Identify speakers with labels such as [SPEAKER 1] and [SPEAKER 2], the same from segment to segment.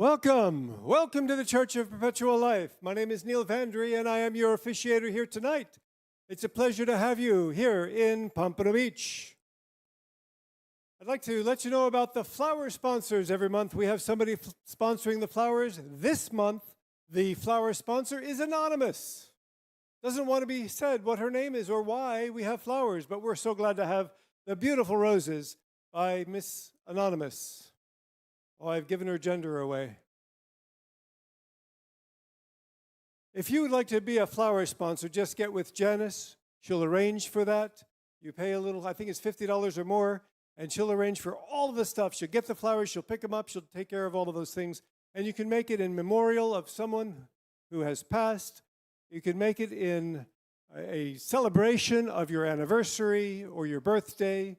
[SPEAKER 1] Welcome to the Church of Perpetual Life. My name is Neil Vandry, and I am your officiator here tonight. It's a pleasure to have you here in Pompano Beach. I'd like to let you know about the flower sponsors. Every month we have somebody sponsoring the flowers. This month, the flower sponsor is anonymous. Doesn't want to be said what her name is or why we have flowers, but we're so glad to have the beautiful roses by Miss Anonymous. Oh, I've given her gender away. If you would like to be a flower sponsor, just get with Janice. She'll arrange for that. You pay a little, I think it's $50 or more, and she'll arrange for all of the stuff. She'll get the flowers, she'll pick them up, she'll take care of all of those things. And you can make it in memorial of someone who has passed. You can make it in a celebration of your anniversary or your birthday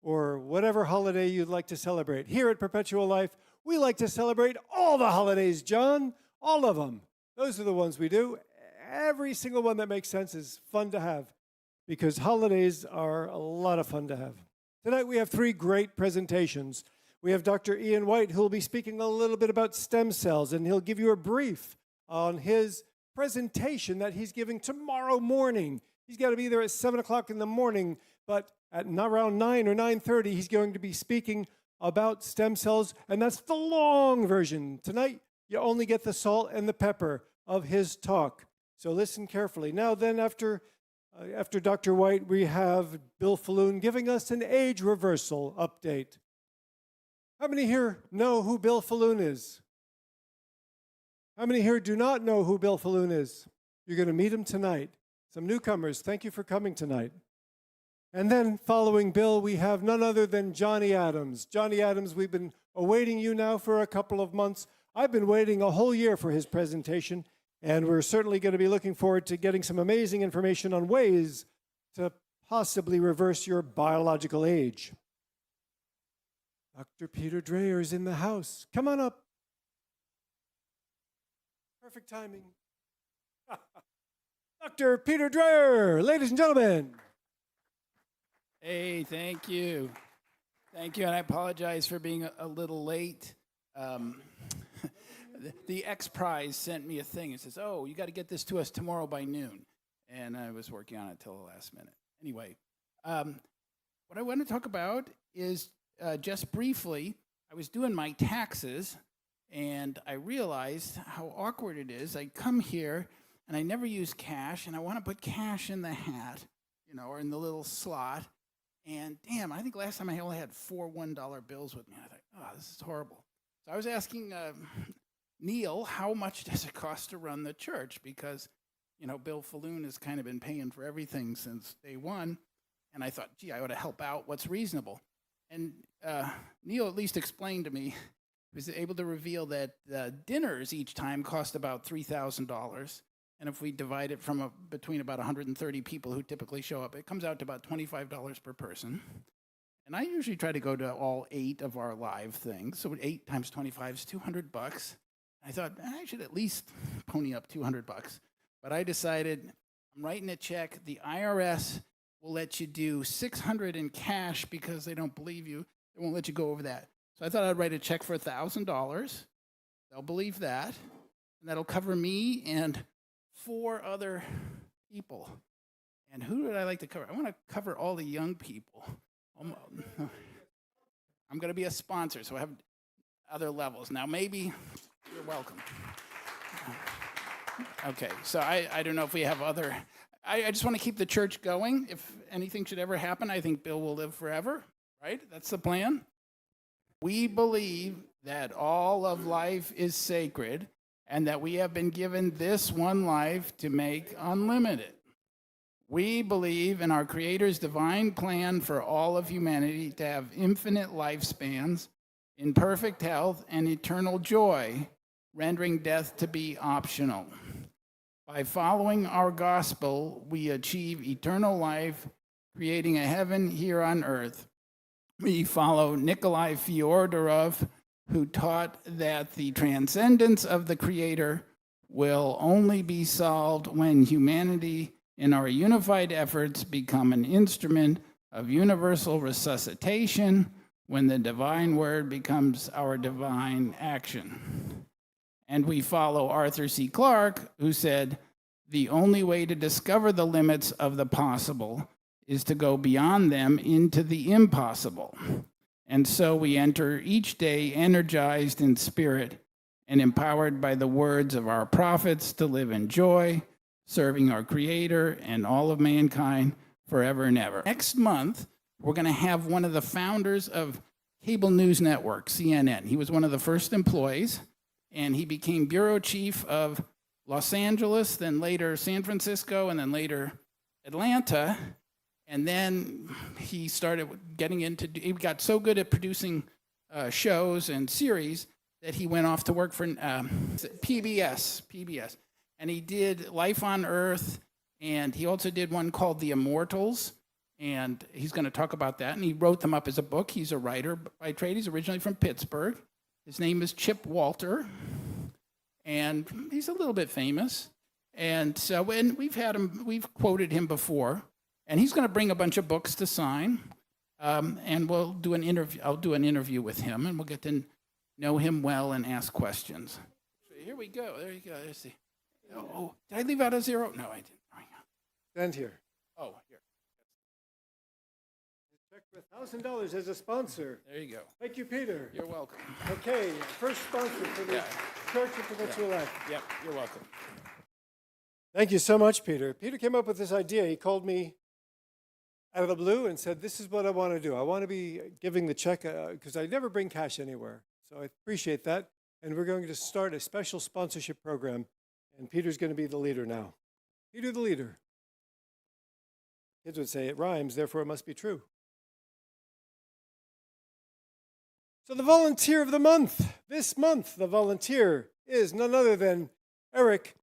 [SPEAKER 1] or whatever holiday you'd like to celebrate. Here at Perpetual Life, we like to celebrate all the holidays, John, all of them. Those are the ones we do. Every single one that makes sense is fun to have because holidays are a lot of fun to have. Tonight we have three great presentations. We have Dr. Ian White, who will be speaking a little bit about stem cells, and he'll give you a brief on his presentation that he's giving tomorrow morning. He's got to be there at 7 o'clock in the morning, but at around 9 or 9:30, he's going to be speaking about stem cells, and that's the long version. Tonight, you only get the salt and the pepper of his talk. So listen carefully. Now then, after Dr. White, we have Bill Faloon giving us an age reversal update. How many here know who Bill Faloon is? How many here do not know who Bill Faloon is? You're going to meet him tonight. Some newcomers, thank you for coming tonight. And then following Bill, we have none other than Johnny Adams. Johnny Adams, we've been awaiting you now for a couple of months. I've been waiting a whole year for his presentation, and we're certainly going to be looking forward to getting some amazing information on ways to possibly reverse your biological age. Dr. Peter Dreyer is in the house. Come on up. Perfect timing. Dr. Peter Dreyer, ladies and gentlemen.
[SPEAKER 2] Hey, thank you. Thank you, and I apologize for being a little late. The X Prize sent me a thing. It says, oh, you got to get this to us tomorrow by noon. And I was working on it till the last minute. Anyway, what I want to talk about is just briefly, I was doing my taxes, and I realized how awkward it is. I come here, and I never use cash, and I want to put cash in the hat, or in the little slot. And damn, I think last time I only had 4 $1 bills with me. I thought, oh, this is horrible. So I was asking Neil, how much does it cost to run the church? Because, Bill Faloon has kind of been paying for everything since day one. And I thought, gee, I ought to help out. What's reasonable? And Neil at least explained to me, he was able to reveal that dinners each time cost about $3,000. And if we divide it from between about 130 people who typically show up, it comes out to about $25 per person. And I usually try to go to all 8 of our live things. So 8 times 25 is $200. I thought, I should at least pony up $200. But I decided, I'm writing a check. The IRS will let you do $600 in cash because they don't believe you. They won't let you go over that. So I thought I'd write a check for $1,000. They'll believe that. And that'll cover me and 4 other people. And who would I like to cover? I want to cover all the young people. I'm going to be a sponsor, so I have other levels. Now, maybe you're welcome. Okay, so I don't know if we have other. I just want to keep the church going. If anything should ever happen, I think Bill will live forever, right? That's the plan. We believe that all of life is sacred, and that we have been given this one life to make unlimited. We believe in our Creator's divine plan for all of humanity to have infinite lifespans, in perfect health and eternal joy, rendering death to be optional. By following our gospel, we achieve eternal life, creating a heaven here on earth. We follow Nikolai Fyodorov, who taught that the transcendence of the Creator will only be solved when humanity, in our unified efforts, become an instrument of universal resuscitation, when the divine word becomes our divine action. And we follow Arthur C. Clarke, who said, the only way to discover the limits of the possible is to go beyond them into the impossible. And so we enter each day energized in spirit and empowered by the words of our prophets to live in joy, serving our Creator and all of mankind forever and ever. Next month, we're going to have one of the founders of cable news network, CNN. He was one of the first employees, and he became bureau chief of Los Angeles, then later San Francisco, and then later Atlanta. And then he started getting into, he got so good at producing shows and series that he went off to work for PBS. And he did Life on Earth, and he also did one called The Immortals, and he's going to talk about that. And he wrote them up as a book. He's a writer by trade. He's originally from Pittsburgh. His name is Chip Walter, and he's a little bit famous. And so when we've quoted him before, and he's going to bring a bunch of books to sign, and we'll do an interview. I'll do an interview with him, and we'll get to know him well and ask questions. So here we go. There you go. There's the. Oh, did I leave out a zero? No, I didn't.
[SPEAKER 1] Stand here.
[SPEAKER 2] Oh, here.
[SPEAKER 1] Check for $1,000 as a sponsor.
[SPEAKER 2] There you go.
[SPEAKER 1] Thank you, Peter.
[SPEAKER 2] You're welcome.
[SPEAKER 1] Okay, first sponsor for the Church of Perpetual Life.
[SPEAKER 2] Yep, you're welcome.
[SPEAKER 1] Thank you so much, Peter. Peter came up with this idea. He called me out of the blue and said, this is what I want to do. I want to be giving the check because I never bring cash anywhere. So I appreciate that. And we're going to start a special sponsorship program. And Peter's going to be the leader now. Peter the leader. Kids would say it rhymes, therefore it must be true. So the volunteer of the month, this month, the volunteer is none other than Eric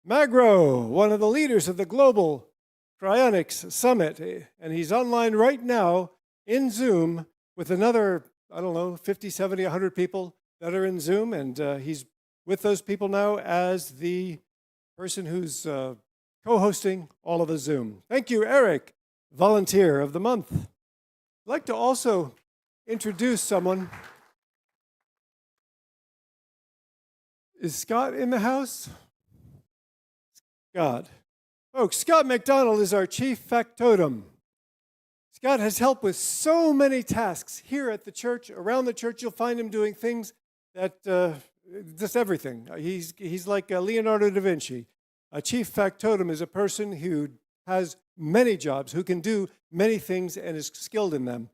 [SPEAKER 1] Magro, one of the leaders of the Global Cryonics Summit. And he's online right now in Zoom with another, 50, 70, 100 people that are in Zoom. And he's with those people now as the person who's co-hosting all of the Zoom. Thank you, Eric, volunteer of the month. I'd like to also introduce someone. Is Scott in the house? Scott. Folks, Scott McDonald is our chief factotum. Scott has helped with so many tasks here at the church, around the church. You'll find him doing things that, just everything. He's like Leonardo da Vinci. A chief factotum is a person who has many jobs, who can do many things and is skilled in them.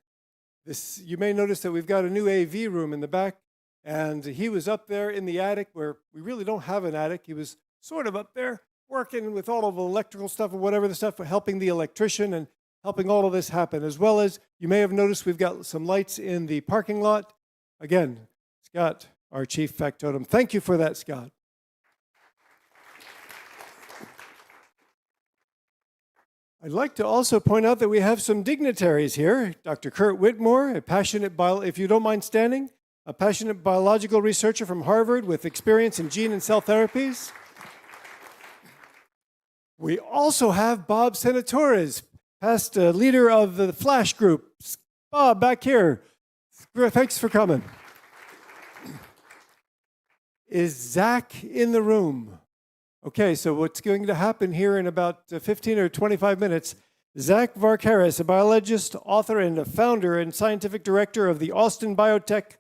[SPEAKER 1] You may notice that we've got a new AV room in the back, and he was up there in the attic where we really don't have an attic. He was sort of up there working with all of the electrical stuff or whatever the stuff, helping the electrician and helping all of this happen, as well as you may have noticed we've got some lights in the parking lot. Again, Scott, our chief factotum. Thank you for that, Scott. I'd like to also point out that we have some dignitaries here. Dr. Kurt Whitmore, if you don't mind standing, a passionate biological researcher from Harvard with experience in gene and cell therapies. We also have Bob Senatores, past leader of the Flash group. Bob, back here. Thanks for coming. Is Zach in the room? Okay, so what's going to happen here in about 15 or 25 minutes, Zach Varkaris, a biologist, author, and a founder and scientific director of the Austin Biotech,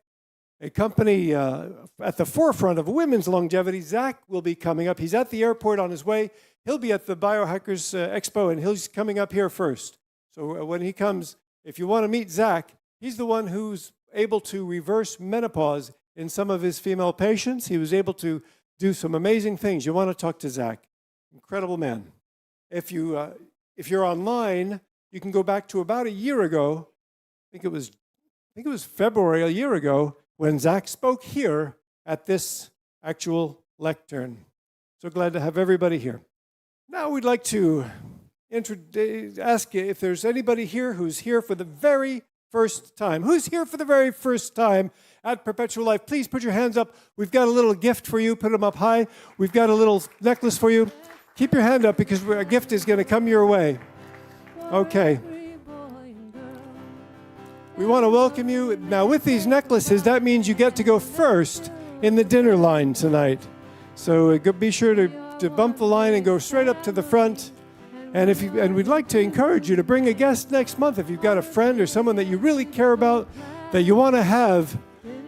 [SPEAKER 1] a company at the forefront of women's longevity. Zach will be coming up. He's at the airport on his way. He'll be at the Biohackers Expo, and he's coming up here first. So when he comes, if you want to meet Zach, he's the one who's able to reverse menopause in some of his female patients. He was able to do some amazing things. You want to talk to Zach. Incredible man. If you're online, you can go back to about a year ago. I think it was February, a year ago, when Zach spoke here at this actual lectern. So glad to have everybody here. Now we'd like to ask if there's anybody here who's here for the very first time. Who's here for the very first time at Perpetual Life? Please put your hands up. We've got a little gift for you. Put them up high. We've got a little necklace for you. Keep your hand up because a gift is going to come your way. Okay. We want to welcome you. Now, with these necklaces, that means you get to go first in the dinner line tonight. So be sure to bump the line and go straight up to the front. And we'd like to encourage you to bring a guest next month if you've got a friend or someone that you really care about, that you want to have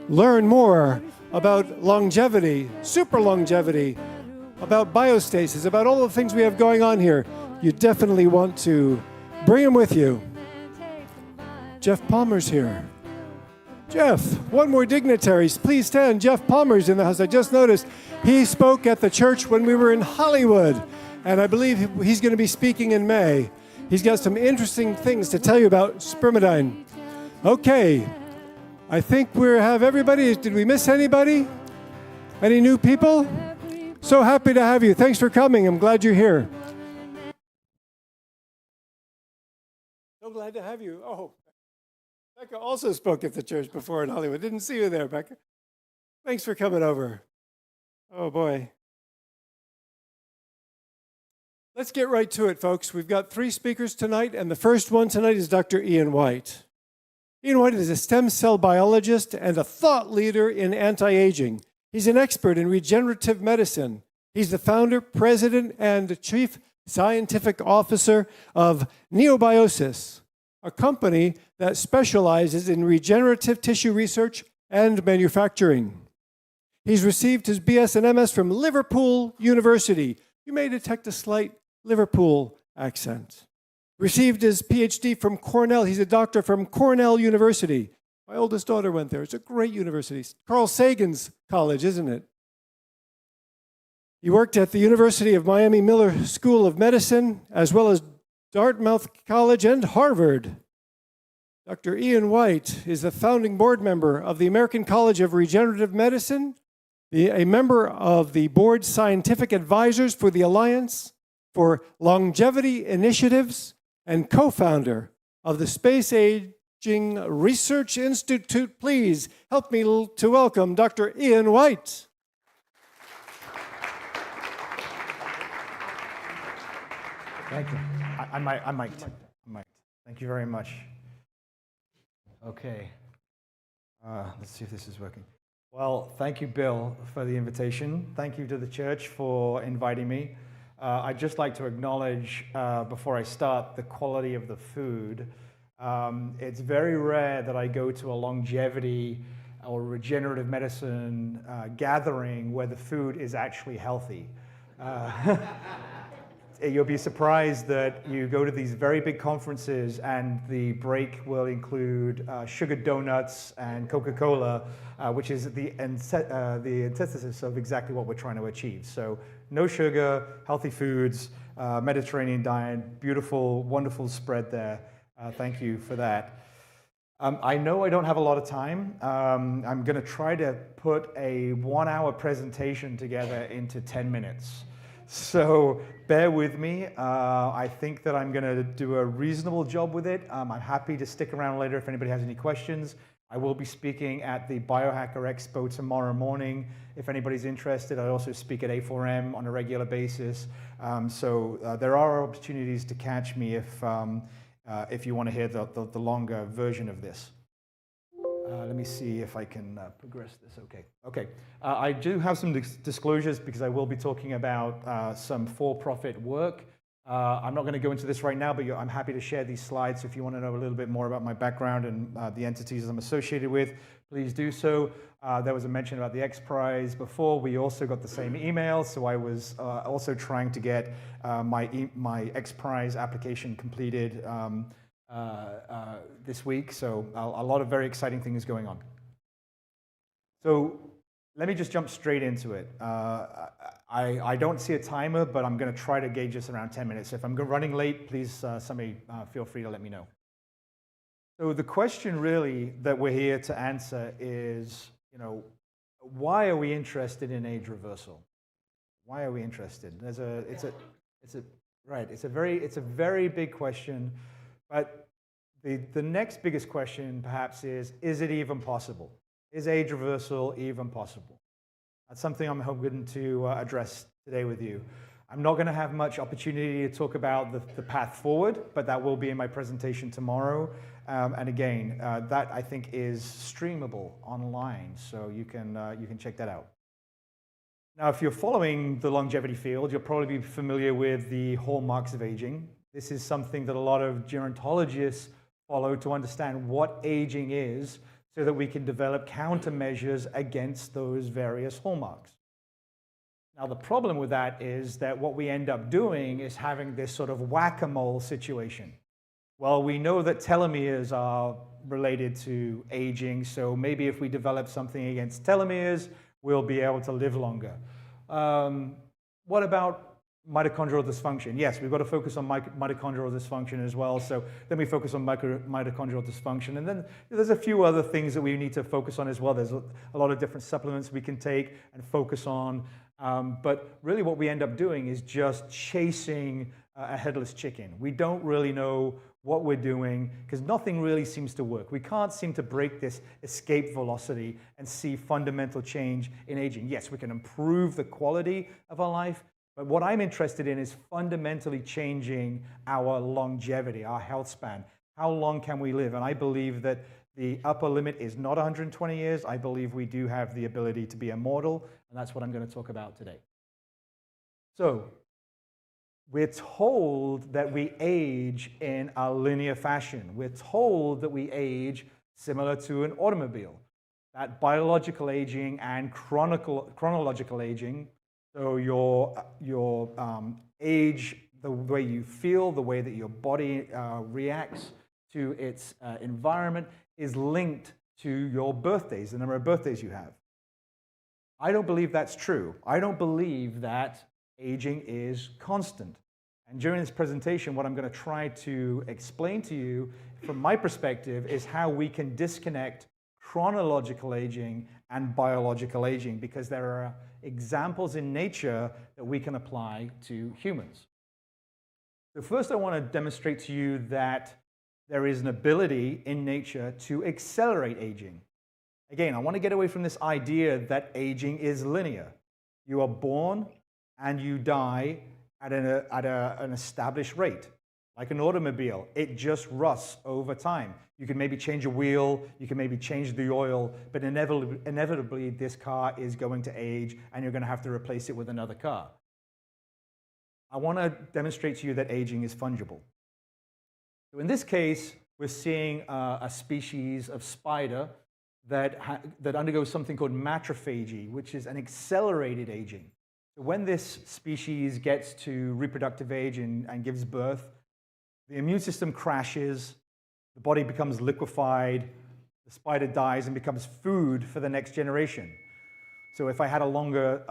[SPEAKER 1] learn more about longevity, super longevity, about biostasis, about all the things we have going on here. You definitely want to bring them with you. Jeff Palmer's here. Jeff, one more dignitary. Please stand. Jeff Palmer's in the house. I just noticed he spoke at the church when we were in Hollywood, and I believe he's going to be speaking in May. He's got some interesting things to tell you about spermidine. Okay, I think we have everybody. Did we miss anybody? Any new people? So happy to have you. Thanks for coming. I'm glad you're here. So glad to have you. Oh, Becca also spoke at the church before in Hollywood. Didn't see you there, Becca. Thanks for coming over. Oh, boy. Let's get right to it, folks. We've got 3 speakers tonight, and the first one tonight is Dr. Ian White. Ian White is a stem cell biologist and a thought leader in anti-aging. He's an expert in regenerative medicine. He's the founder, president, and chief scientific officer of Neobiosis, a company that specializes in regenerative tissue research and manufacturing. He's received his BS and MS from Liverpool University. You may detect a slight Liverpool accent. Received his PhD from Cornell. He's a doctor from Cornell University. My oldest daughter went there. It's a great university. Carl Sagan's college, isn't it? He worked at the University of Miami Miller School of Medicine, as well as Dartmouth College and Harvard. Dr. Ian White is the founding board member of the American College of Regenerative Medicine, a member of the board scientific advisors for the Alliance for Longevity Initiatives, and co-founder of the Space Aging Research Institute. Please help me to welcome Dr. Ian White.
[SPEAKER 3] Thank you. I'm mic'd. Thank you very much. Okay. Let's see if this is working. Well, thank you, Bill, for the invitation. Thank you to the church for inviting me. I'd just like to acknowledge, before I start, the quality of the food. It's very rare that I go to a longevity or regenerative medicine gathering where the food is actually healthy. You'll be surprised that you go to these very big conferences and the break will include sugared donuts and Coca-Cola, which is the antithesis of exactly what we're trying to achieve. So no sugar, healthy foods, Mediterranean diet, beautiful, wonderful spread there. Thank you for that. I know I don't have a lot of time. I'm going to try to put a 1-hour presentation together into 10 minutes. So bear with me. I think that I'm going to do a reasonable job with it. I'm happy to stick around later if anybody has any questions. I will be speaking at the Biohacker Expo tomorrow morning. If anybody's interested, I also speak at A4M on a regular basis. So there are opportunities to catch me if you want to hear the longer version of this. Let me see if I can progress this. Okay. I do have some disclosures because I will be talking about some for-profit work. I'm not going to go into this right now, but I'm happy to share these slides. If you want to know a little bit more about my background and the entities I'm associated with, please do so. There was a mention about the X Prize before. We also got the same email, so I was also trying to get my X Prize application completed this week, so a lot of very exciting things going on. So let me just jump straight into it. I don't see a timer, but I'm going to try to gauge this around 10 minutes. If I'm running late, please somebody feel free to let me know. So the question really that we're here to answer is, why are we interested in age reversal? Why are we interested? It's a very big question. But the next biggest question, perhaps, is it even possible? Is age reversal even possible? That's something I'm hoping to address today with you. I'm not going to have much opportunity to talk about the path forward, but that will be in my presentation tomorrow. And again, that I think is streamable online, so you can check that out. Now, if you're following the longevity field, you'll probably be familiar with the hallmarks of aging. This is something that a lot of gerontologists follow to understand what aging is so that we can develop countermeasures against those various hallmarks. Now, the problem with that is that what we end up doing is having this sort of whack-a-mole situation. Well, we know that telomeres are related to aging, so maybe if we develop something against telomeres, we'll be able to live longer. What about mitochondrial dysfunction? Yes, we've got to focus on mitochondrial dysfunction as well. So then we focus on mitochondrial dysfunction. And then there's a few other things that we need to focus on as well. There's a lot of different supplements we can take and focus on. But really what we end up doing is just chasing a headless chicken. We don't really know what we're doing because nothing really seems to work. We can't seem to break this escape velocity and see fundamental change in aging. Yes, we can improve the quality of our life, but what I'm interested in is fundamentally changing our longevity, our health span. How long can we live? And I believe that the upper limit is not 120 years. I believe we do have the ability to be immortal, and that's what I'm going to talk about today. So, we're told that we age in a linear fashion. We're told that we age similar to an automobile. That biological aging and chronological aging, so your age, the way you feel, the way that your body reacts to its environment is linked to your birthdays, the number of birthdays you have. I don't believe that's true. I don't believe that aging is constant. And during this presentation, what I'm going to try to explain to you from my perspective is how we can disconnect chronological aging and biological aging, because there are examples in nature that we can apply to humans. So first I want to demonstrate to you that there is an ability in nature to accelerate aging. Again, I want to get away from this idea that aging is linear. You are born and you die at an established rate. Like an automobile, it just rusts over time. You can maybe change a wheel, you can maybe change the oil, but inevitably this car is going to age and you're going to have to replace it with another car. I want to demonstrate to you that aging is fungible. So in this case, we're seeing a species of spider that undergoes something called matrophagy, which is an accelerated aging. So when this species gets to reproductive age and gives birth, the immune system crashes, the body becomes liquefied, the spider dies and becomes food for the next generation. So if I had a longer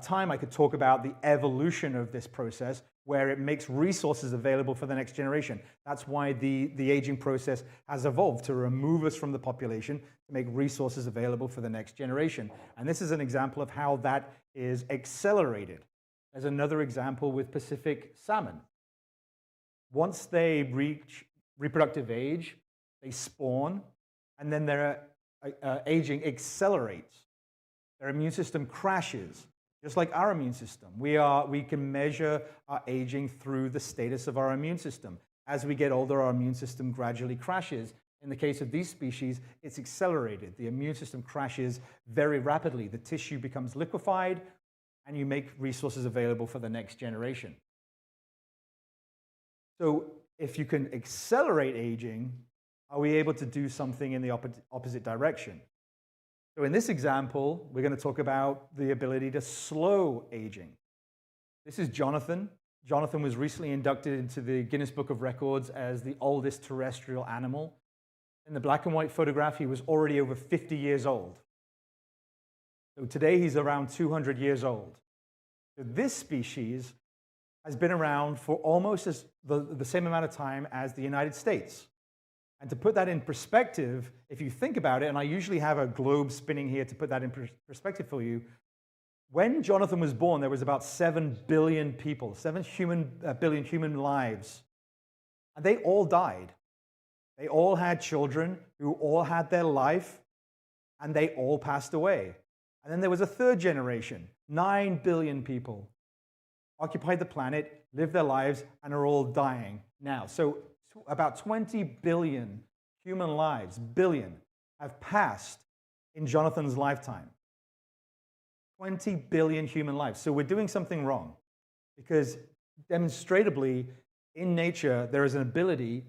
[SPEAKER 3] time, I could talk about the evolution of this process where it makes resources available for the next generation. That's why the aging process has evolved, to remove us from the population, to make resources available for the next generation. And this is an example of how that is accelerated. There's another example with Pacific salmon. Once they reach reproductive age, they spawn, and then their aging accelerates. Their immune system crashes, just like our immune system. We can measure our aging through the status of our immune system. As we get older, our immune system gradually crashes. In the case of these species, it's accelerated. The immune system crashes very rapidly. The tissue becomes liquefied, and you make resources available for the next generation. So if you can accelerate aging, are we able to do something in the opposite direction? So in this example, we're going to talk about the ability to slow aging. This is Jonathan. Jonathan was recently inducted into the Guinness Book of Records as the oldest terrestrial animal. In the black and white photograph, he was already over 50 years old. So today he's around 200 years old. So this species has been around for almost the same amount of time as the United States. And to put that in perspective, if you think about it, and I usually have a globe spinning here to put that in perspective for you, when Jonathan was born, there was about 7 billion people, 7 billion human lives, and they all died. They all had children who all had their life, and they all passed away. And then there was a third generation, 9 billion people occupied the planet, lived their lives, and are all dying now. So about 20 billion human lives, have passed in Jonathan's lifetime. 20 billion human lives. So we're doing something wrong, because demonstratably in nature there is an ability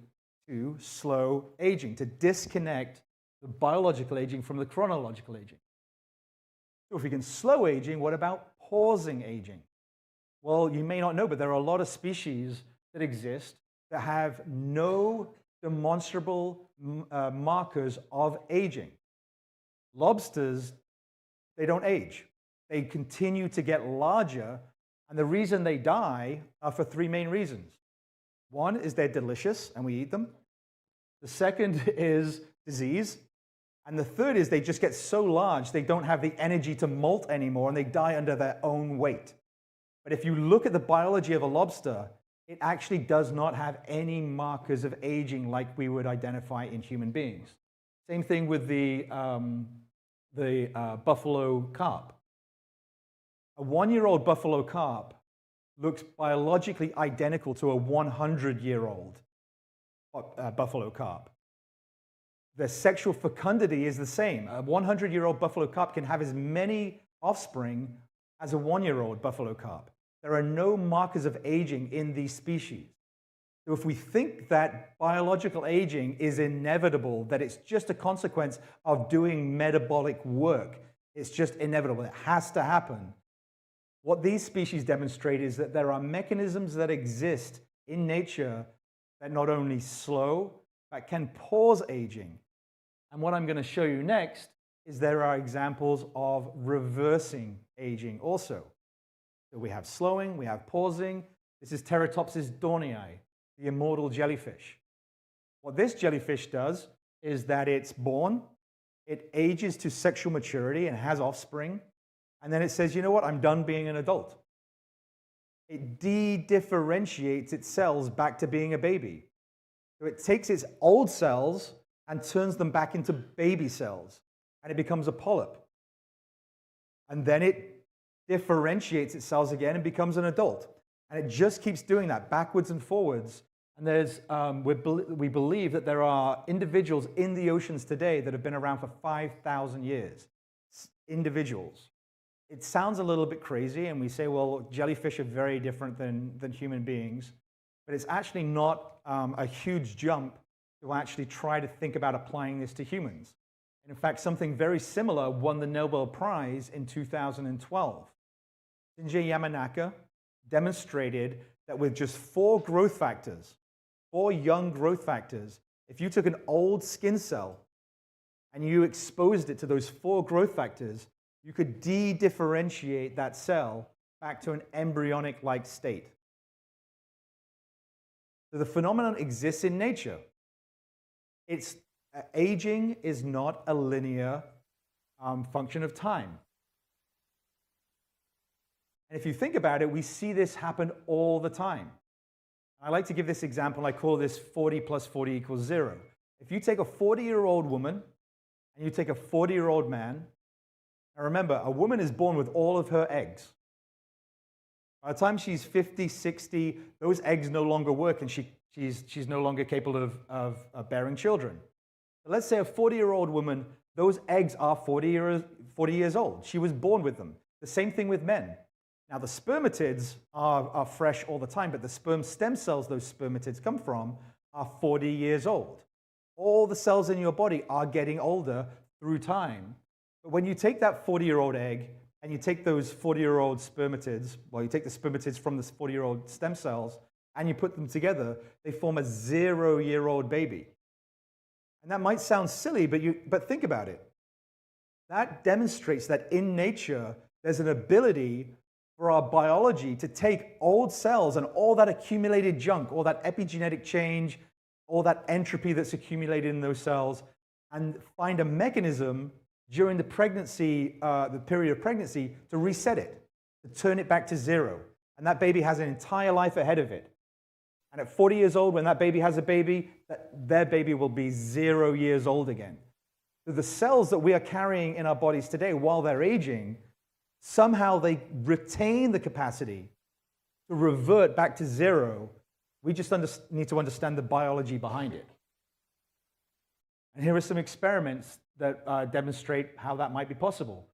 [SPEAKER 3] to slow aging, to disconnect the biological aging from the chronological aging. So if we can slow aging, what about pausing aging? Well, you may not know, but there are a lot of species that exist that have no demonstrable markers of aging. Lobsters, they don't age. They continue to get larger, and the reason they die are for three main reasons. One is they're delicious and we eat them. The second is disease. And the third is they just get so large they don't have the energy to molt anymore and they die under their own weight. But if you look at the biology of a lobster, it actually does not have any markers of aging like we would identify in human beings. Same thing with the buffalo carp. A 1-year-old buffalo carp looks biologically identical to a 100-year-old buffalo carp. The sexual fecundity is the same. A 100-year-old buffalo carp can have as many offspring as a 1-year-old buffalo carp. There are no markers of aging in these species. So if we think that biological aging is inevitable, that it's just a consequence of doing metabolic work, it's just inevitable, it has to happen. What these species demonstrate is that there are mechanisms that exist in nature that not only slow, but can pause aging. And what I'm going to show you next is there are examples of reversing aging also. So we have slowing, we have pausing. This is Teratopsis dornii, the immortal jellyfish. What this jellyfish does is that it's born, it ages to sexual maturity and has offspring, and then it says, you know what, I'm done being an adult. It de-differentiates its cells back to being a baby. So it takes its old cells and turns them back into baby cells, and it becomes a polyp. And then it differentiates its cells again and becomes an adult. And it just keeps doing that backwards and forwards. And there's, we believe that there are individuals in the oceans today that have been around for 5,000 years. Individuals. It sounds a little bit crazy, and we say, well, jellyfish are very different than human beings. But it's actually not a huge jump to actually try to think about applying this to humans. And in fact, something very similar won the Nobel Prize in 2012. Shinji Yamanaka demonstrated that with just 4 growth factors, 4 young growth factors, if you took an old skin cell and you exposed it to those 4 growth factors, you could de-differentiate that cell back to an embryonic-like state. So the phenomenon exists in nature. Aging is not a linear function of time. And if you think about it, we see this happen all the time. I like to give this example. I call this 40 plus 40 equals 0. If you take a 40-year-old woman and you take a 40-year-old man, now remember, a woman is born with all of her eggs. By the time she's 50, 60, those eggs no longer work and she's no longer capable of bearing children. But let's say a 40-year-old woman, those eggs are 40 years old. She was born with them. The same thing with men. Now, the spermatids are fresh all the time, but the sperm stem cells those spermatids come from are 40 years old. All the cells in your body are getting older through time. But when you take that 40-year-old egg and you take those 40-year-old spermatids, well, you take the spermatids from the 40-year-old stem cells and you put them together, they form a 0-year-old baby. And that might sound silly, but think about it. That demonstrates that in nature, there's an ability for our biology to take old cells and all that accumulated junk, all that epigenetic change, all that entropy that's accumulated in those cells, and find a mechanism during the pregnancy, the period of pregnancy, to reset it, to turn it back to 0. And that baby has an entire life ahead of it. And at 40 years old, when that baby has a baby, their baby will be 0 years old again. So the cells that we are carrying in our bodies today, while they're aging, somehow they retain the capacity to revert back to 0. We just need to understand the biology behind it. And here are some experiments that demonstrate how that might be possible.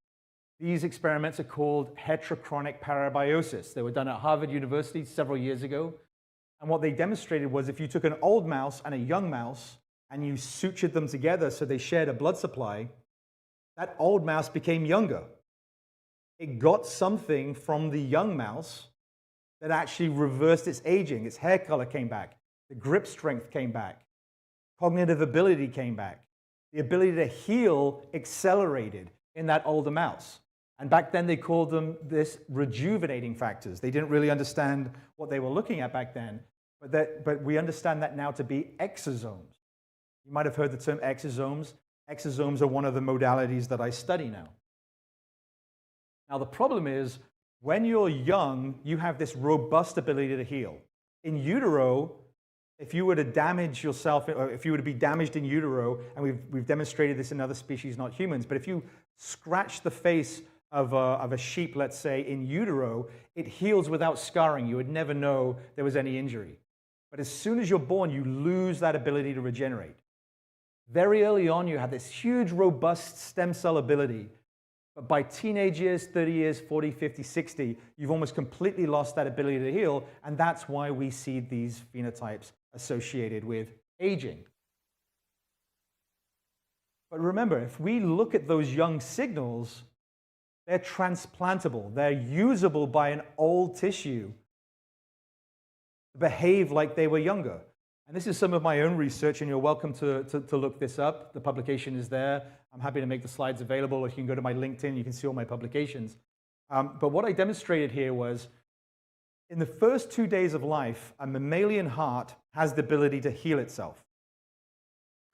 [SPEAKER 3] These experiments are called heterochronic parabiosis. They were done at Harvard University several years ago. And what they demonstrated was if you took an old mouse and a young mouse and you sutured them together so they shared a blood supply, that old mouse became younger. It got something from the young mouse that actually reversed its aging. Its hair color came back. The grip strength came back. Cognitive ability came back. The ability to heal accelerated in that older mouse. And back then they called them this rejuvenating factors. They didn't really understand what they were looking at back then, but we understand that now to be exosomes. You might have heard the term exosomes. Exosomes are one of the modalities that I study now. Now the problem is, when you're young, you have this robust ability to heal. In utero, if you were to damage yourself, or if you were to be damaged in utero, and we've demonstrated this in other species, not humans, but if you scratch the face of a sheep, let's say, in utero, it heals without scarring. You would never know there was any injury. But as soon as you're born, you lose that ability to regenerate. Very early on, you have this huge, robust stem cell ability. But by teenage years, 30 years, 40, 50, 60, you've almost completely lost that ability to heal. And that's why we see these phenotypes associated with aging. But remember, if we look at those young signals, they're transplantable. They're usable by an old tissue to behave like they were younger. And this is some of my own research, and you're welcome to look this up. The publication is there. I'm happy to make the slides available. Or you can go to my LinkedIn. You can see all my publications. But what I demonstrated here was, in the first 2 days of life, a mammalian heart has the ability to heal itself.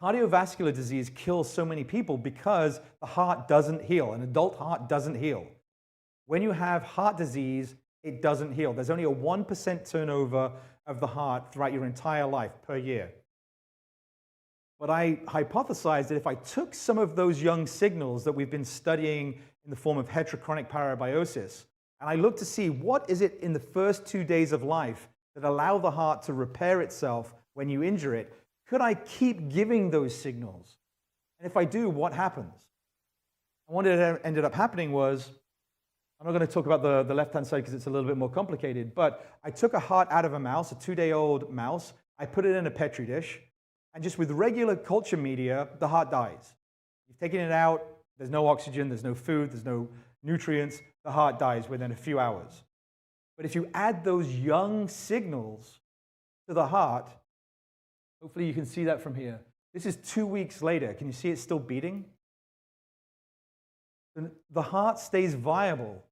[SPEAKER 3] Cardiovascular disease kills so many people because the heart doesn't heal. An adult heart doesn't heal. When you have heart disease, it doesn't heal. There's only a 1% turnover of the heart throughout your entire life per year. But I hypothesized that if I took some of those young signals that we've been studying in the form of heterochronic parabiosis, and I looked to see what is it in the first 2 days of life that allow the heart to repair itself when you injure it, could I keep giving those signals? And if I do, what happens? And what ended up happening was, I'm not going to talk about the left-hand side because it's a little bit more complicated, but I took a heart out of a mouse, a 2-day-old mouse, I put it in a Petri dish, and just with regular culture media, the heart dies. You've taken it out, there's no oxygen, there's no food, there's no nutrients, the heart dies within a few hours. But if you add those young signals to the heart, hopefully you can see that from here. This is 2 weeks later. Can you see it's still beating? The heart stays viable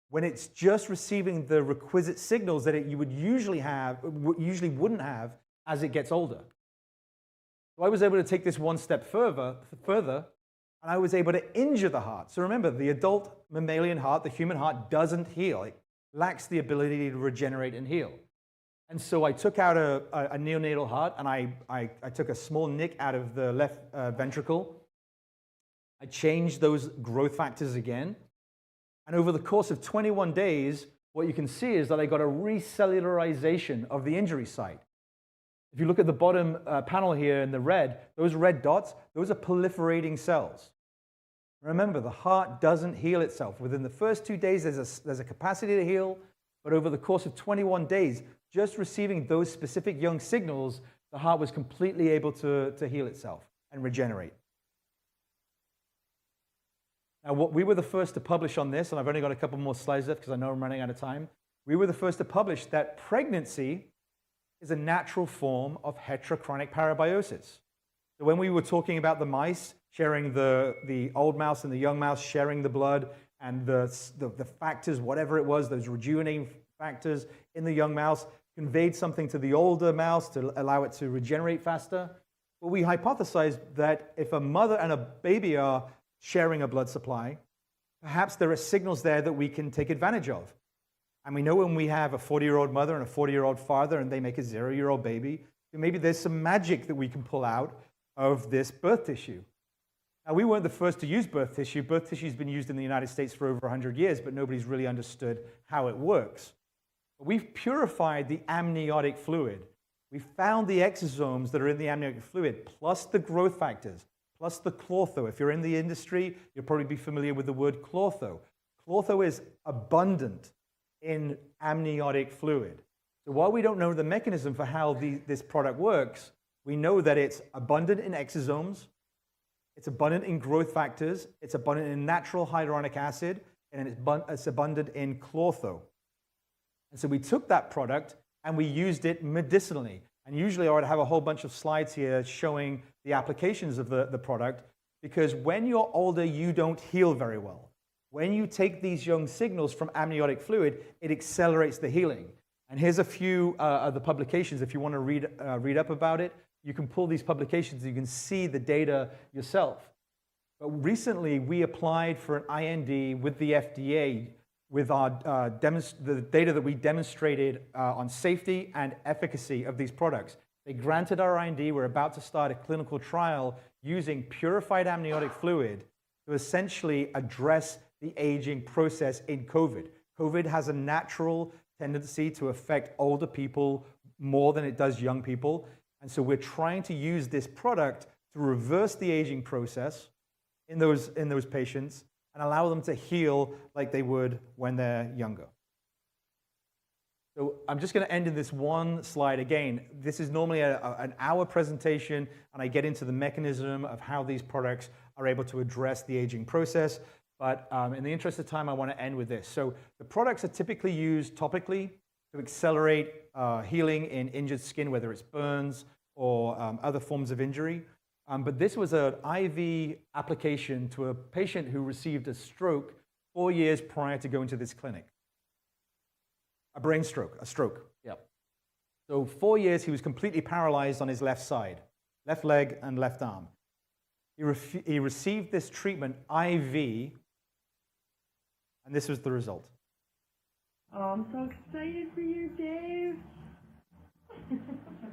[SPEAKER 3] when it's just receiving the requisite signals that you would usually wouldn't have as it gets older. So I was able to take this one step further, and I was able to injure the heart. So remember, the adult mammalian heart, the human heart, doesn't heal. It lacks the ability to regenerate and heal. And so I took out a neonatal heart, and I took a small nick out of the left ventricle. I changed those growth factors again. And over the course of 21 days, what you can see is that I got a recellularization of the injury site. If you look at the bottom panel here in the red, those red dots, those are proliferating cells. Remember, the heart doesn't heal itself. Within the first 2 days, there's a capacity to heal, but over the course of 21 days, just receiving those specific young signals, the heart was completely able to heal itself and regenerate. Now, we were the first to publish on this, and I've only got a couple more slides left because I know I'm running out of time. We were the first to publish that pregnancy is a natural form of heterochronic parabiosis. So when we were talking about the mice sharing the old mouse and the young mouse sharing the blood and the factors, whatever it was, those rejuvenating factors in the young mouse conveyed something to the older mouse to allow it to regenerate faster. Well, we hypothesized that if a mother and a baby are sharing a blood supply, perhaps there are signals there that we can take advantage of. And we know when we have a 40-year-old mother and a 40-year-old father and they make a 0-year-old baby, maybe there's some magic that we can pull out of this birth tissue. Now, we weren't the first to use birth tissue. Birth tissue has been used in the United States for over 100 years, but nobody's really understood how it works. But we've purified the amniotic fluid. We found the exosomes that are in the amniotic fluid, plus the growth factors, plus the chlortho. If you're in the industry, you'll probably be familiar with the word chlortho. Chlortho is abundant in amniotic fluid. So while we don't know the mechanism for how this product works, we know that it's abundant in exosomes, it's abundant in growth factors, it's abundant in natural hyaluronic acid, and it's abundant in chlortho. And so we took that product and we used it medicinally. And usually I would have a whole bunch of slides here showing the applications of the product, because when you're older, you don't heal very well. When you take these young signals from amniotic fluid, it accelerates the healing. And here's a few of the publications. If you want to read up about it, you can pull these publications, you can see the data yourself. But recently, we applied for an IND with the FDA with the data that we demonstrated on safety and efficacy of these products. They granted our IND. We're about to start a clinical trial using purified amniotic fluid to essentially address the aging process in COVID. COVID has a natural tendency to affect older people more than it does young people. And so we're trying to use this product to reverse the aging process in those patients and allow them to heal like they would when they're younger. So I'm just going to end in this one slide again. This is normally an hour presentation, and I get into the mechanism of how these products are able to address the aging process. But in the interest of time, I want to end with this. So the products are typically used topically to accelerate healing in injured skin, whether it's burns or other forms of injury. But this was an IV application to a patient who received a stroke 4 years prior to going to this clinic. A brain stroke, a stroke, yeah. So 4 years, he was completely paralyzed on his left side, left leg and left arm. He received this treatment IV, and this was the result.
[SPEAKER 4] Oh, I'm so excited for you, Dave.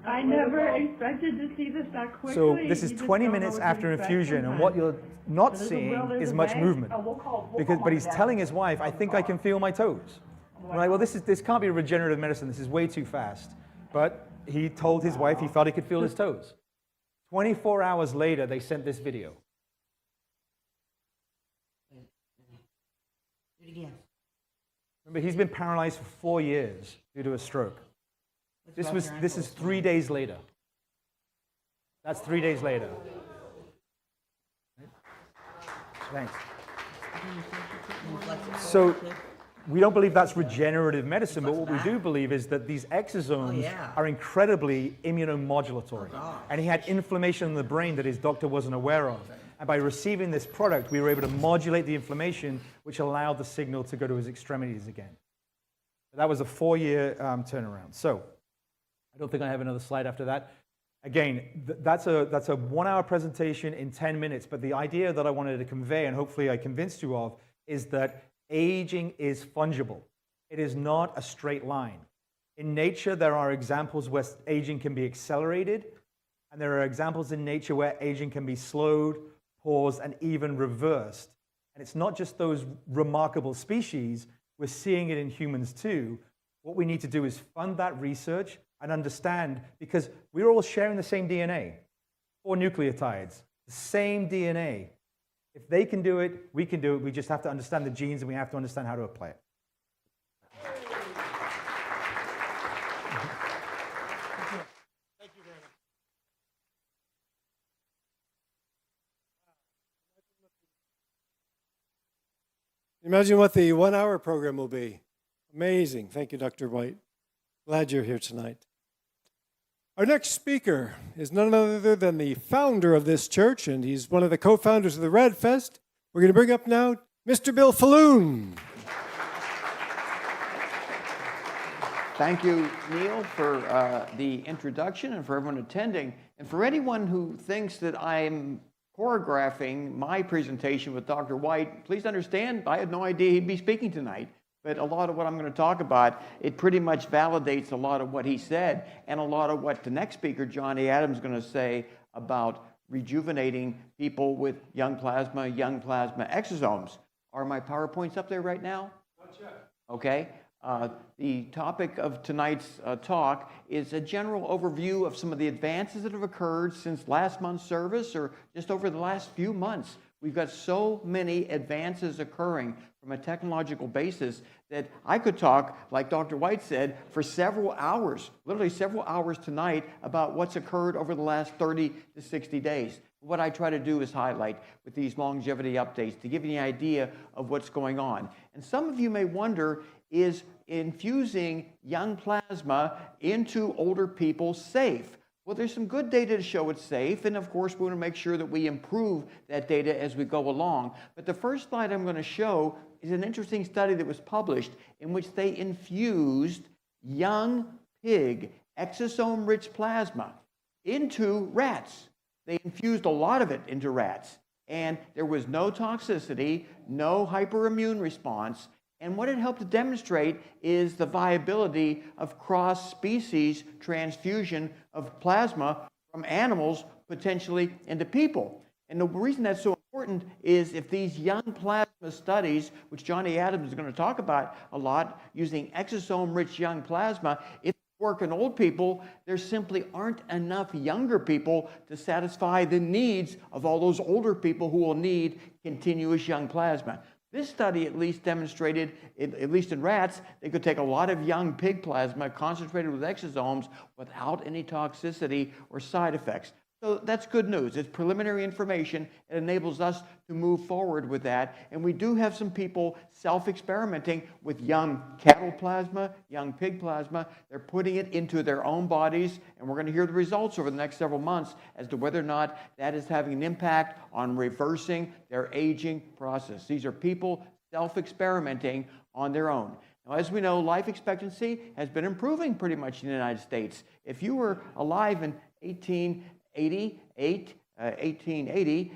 [SPEAKER 4] I never expected to see this that quickly.
[SPEAKER 3] So this is
[SPEAKER 4] You just
[SPEAKER 3] 20
[SPEAKER 4] don't know
[SPEAKER 3] minutes
[SPEAKER 4] what to
[SPEAKER 3] after
[SPEAKER 4] expect
[SPEAKER 3] infusion, and
[SPEAKER 4] sometimes.
[SPEAKER 3] what you're not
[SPEAKER 4] There's a
[SPEAKER 3] seeing
[SPEAKER 4] will, there's
[SPEAKER 3] is
[SPEAKER 4] a
[SPEAKER 3] much
[SPEAKER 4] way.
[SPEAKER 3] movement.
[SPEAKER 4] Oh, we'll call
[SPEAKER 3] But he's
[SPEAKER 4] my dad.
[SPEAKER 3] telling his wife, I think I can feel my toes. I'm like, well, this can't be regenerative medicine. This is way too fast. But he told his wife he felt he could feel his toes. 24 hours later, they sent this video.
[SPEAKER 5] Do it again.
[SPEAKER 3] Remember, he's been paralyzed for 4 years due to a stroke. This is 3 days later. That's 3 days later. Thanks. So we don't believe that's regenerative medicine, but what we do believe is that these exosomes are incredibly immunomodulatory. And he had inflammation in the brain that his doctor wasn't aware of. And by receiving this product, we were able to modulate the inflammation, which allowed the signal to go to his extremities again. That was a 4-year turnaround. So I don't think I have another slide after that. Again, that's a 1-hour presentation in 10 minutes, but the idea that I wanted to convey, and hopefully I convinced you of, is that aging is fungible. It is not a straight line. In nature, there are examples where aging can be accelerated, and there are examples in nature where aging can be slowed, paused, and even reversed. And it's not just those remarkable species, we're seeing it in humans too. What we need to do is fund that research and understand, because we're all sharing the same DNA, 4 nucleotides, the same DNA. If they can do it, we can do it. We just have to understand the genes, and we have to understand how to apply it.
[SPEAKER 1] Thank you very much. Imagine what the 1-hour program will be. Amazing. Thank you, Dr. White. Glad you're here tonight. Our next speaker is none other than the founder of this church, and he's one of the co-founders of the Red Fest. We're going to bring up now Mr. Bill Faloon.
[SPEAKER 6] Thank you, Neil, for the introduction and for everyone attending. And for anyone who thinks that I'm choreographing my presentation with Dr. White, please understand, I had no idea he'd be speaking tonight. But a lot of what I'm going to talk about, it pretty much validates a lot of what he said and a lot of what the next speaker, Johnny Adams, is going to say about rejuvenating people with young plasma exosomes. Are my PowerPoints up there right now?
[SPEAKER 1] Not yet.
[SPEAKER 6] Okay. The topic of tonight's talk is a general overview of some of the advances that have occurred since last month's service or just over the last few months We've got so many advances occurring from a technological basis that I could talk, like Dr. White said, for several hours, literally several hours tonight, about what's occurred over the last 30 to 60 days. What I try to do is highlight with these longevity updates to give you an idea of what's going on. And some of you may wonder, is infusing young plasma into older people safe? Well, there's some good data to show it's safe, and of course we want to make sure that we improve that data as we go along. But the first slide I'm going to show is an interesting study that was published in which they infused young pig exosome-rich plasma into rats. They infused a lot of it into rats, and there was no toxicity, no hyperimmune response. And what it helped to demonstrate is the viability of cross-species transfusion of plasma from animals potentially into people. And the reason that's so important is if these young plasma studies, which Johnny Adams is going to talk about a lot, using exosome-rich young plasma, if they work in old people, there simply aren't enough younger people to satisfy the needs of all those older people who will need continuous young plasma. This study at least demonstrated, at least in rats, they could take a lot of young pig plasma concentrated with exosomes without any toxicity or side effects. So that's good news. It's preliminary information. It enables us to move forward with that. And we do have some people self-experimenting with young cattle plasma, young pig plasma. They're putting it into their own bodies, and we're going to hear the results over the next several months as to whether or not that is having an impact on reversing their aging process. These are people self-experimenting on their own. Now, as we know, life expectancy has been improving pretty much in the United States. If you were alive in 1880,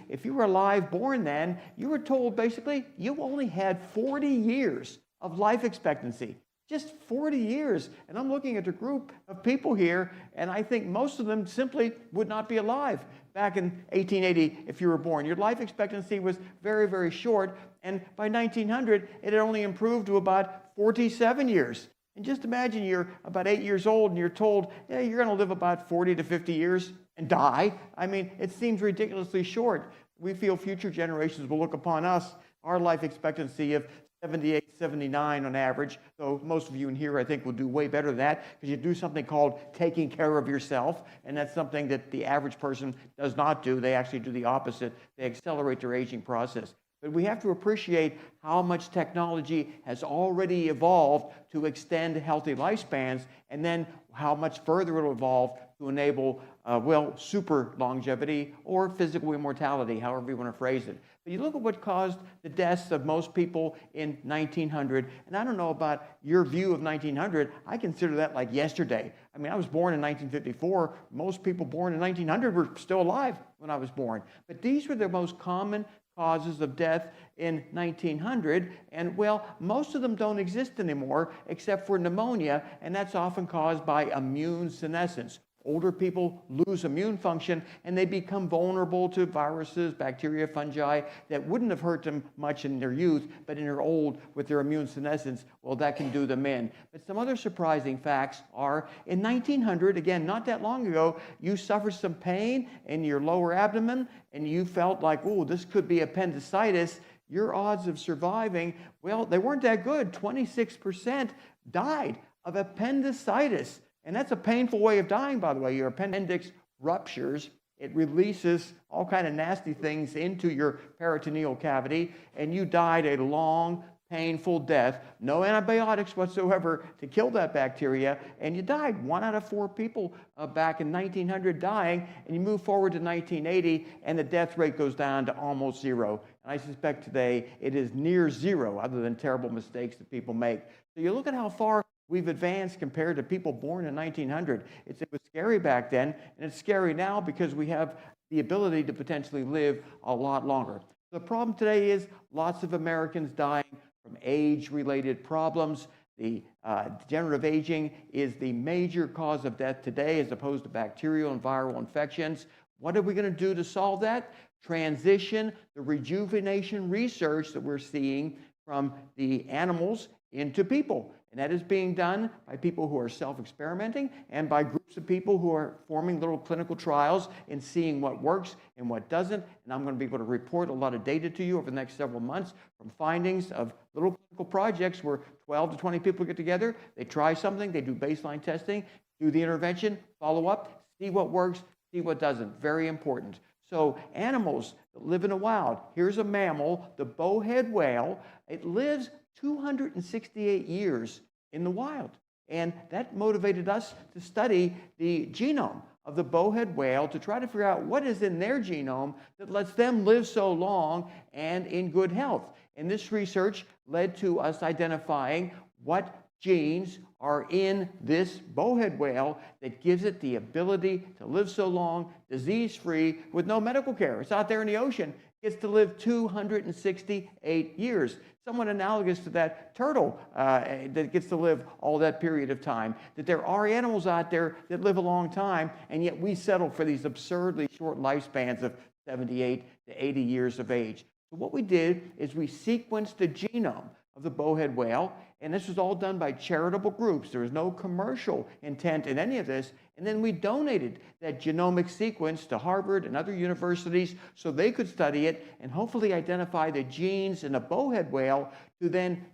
[SPEAKER 6] if you were alive, born then, you were told basically you only had 40 years of life expectancy. Just 40 years. And I'm looking at a group of people here, and I think most of them simply would not be alive back in 1880 if you were born. Your life expectancy was very, very short, and by 1900, it had only improved to about 47 years. And just imagine you're about 8 years old and you're told, yeah, you're going to live about 40 to 50 years and die. I mean, it seems ridiculously short. We feel future generations will look upon us, our life expectancy of 78, 79 on average. So most of you in here, I think, will do way better than that because you do something called taking care of yourself. And that's something that the average person does not do. They actually do the opposite. They accelerate their aging process. But we have to appreciate how much technology has already evolved to extend healthy lifespans, and then how much further it will evolve to enable, super longevity or physical immortality, however you want to phrase it. But you look at what caused the deaths of most people in 1900, and I don't know about your view of 1900, I consider that like yesterday. I mean, I was born in 1954. Most people born in 1900 were still alive when I was born. But these were the most common causes of death in 1900, and well, most of them don't exist anymore except for pneumonia, and that's often caused by immune senescence. Older people lose immune function and they become vulnerable to viruses, bacteria, fungi that wouldn't have hurt them much in their youth, but in their old with their immune senescence, well, that can do them in. But some other surprising facts are in 1900, again, not that long ago, you suffered some pain in your lower abdomen and you felt like, oh, this could be appendicitis. Your odds of surviving, well, they weren't that good. 26% died of appendicitis. And that's a painful way of dying, by the way. Your appendix ruptures. It releases all kind of nasty things into your peritoneal cavity, and you died a long, painful death. No antibiotics whatsoever to kill that bacteria, and you died. 1 out of 4 people back in 1900 dying, and you move forward to 1980, and the death rate goes down to almost 0. And I suspect today it is near 0, other than terrible mistakes that people make. So you look at how far we've advanced compared to people born in 1900. It was scary back then, and it's scary now because we have the ability to potentially live a lot longer. The problem today is lots of Americans dying from age-related problems. The degenerative aging is the major cause of death today as opposed to bacterial and viral infections. What are we going to do to solve that? Transition the rejuvenation research that we're seeing from the animals into people. And that is being done by people who are self-experimenting and by groups of people who are forming little clinical trials and seeing what works and what doesn't. And I'm going to be able to report a lot of data to you over the next several months from findings of little clinical projects where 12 to 20 people get together, they try something, they do baseline testing, do the intervention, follow up, see what works, see what doesn't. Very important. So animals that live in the wild, here's a mammal, the bowhead whale. It lives 268 years in the wild. And that motivated us to study the genome of the bowhead whale to try to figure out what is in their genome that lets them live so long and in good health. And this research led to us identifying what genes are in this bowhead whale that gives it the ability to live so long, disease-free, with no medical care. It's out there in the ocean. It gets to live 268 years. Somewhat analogous to that turtle that gets to live all that period of time. That there are animals out there that live a long time, and yet we settle for these absurdly short lifespans of 78 to 80 years of age. So what we did is we sequenced the genome of the bowhead whale, and this was all done by charitable groups. There was no commercial intent in any of this. And then we donated that genomic sequence to Harvard and other universities so they could study it and hopefully identify the genes in a bowhead whale to then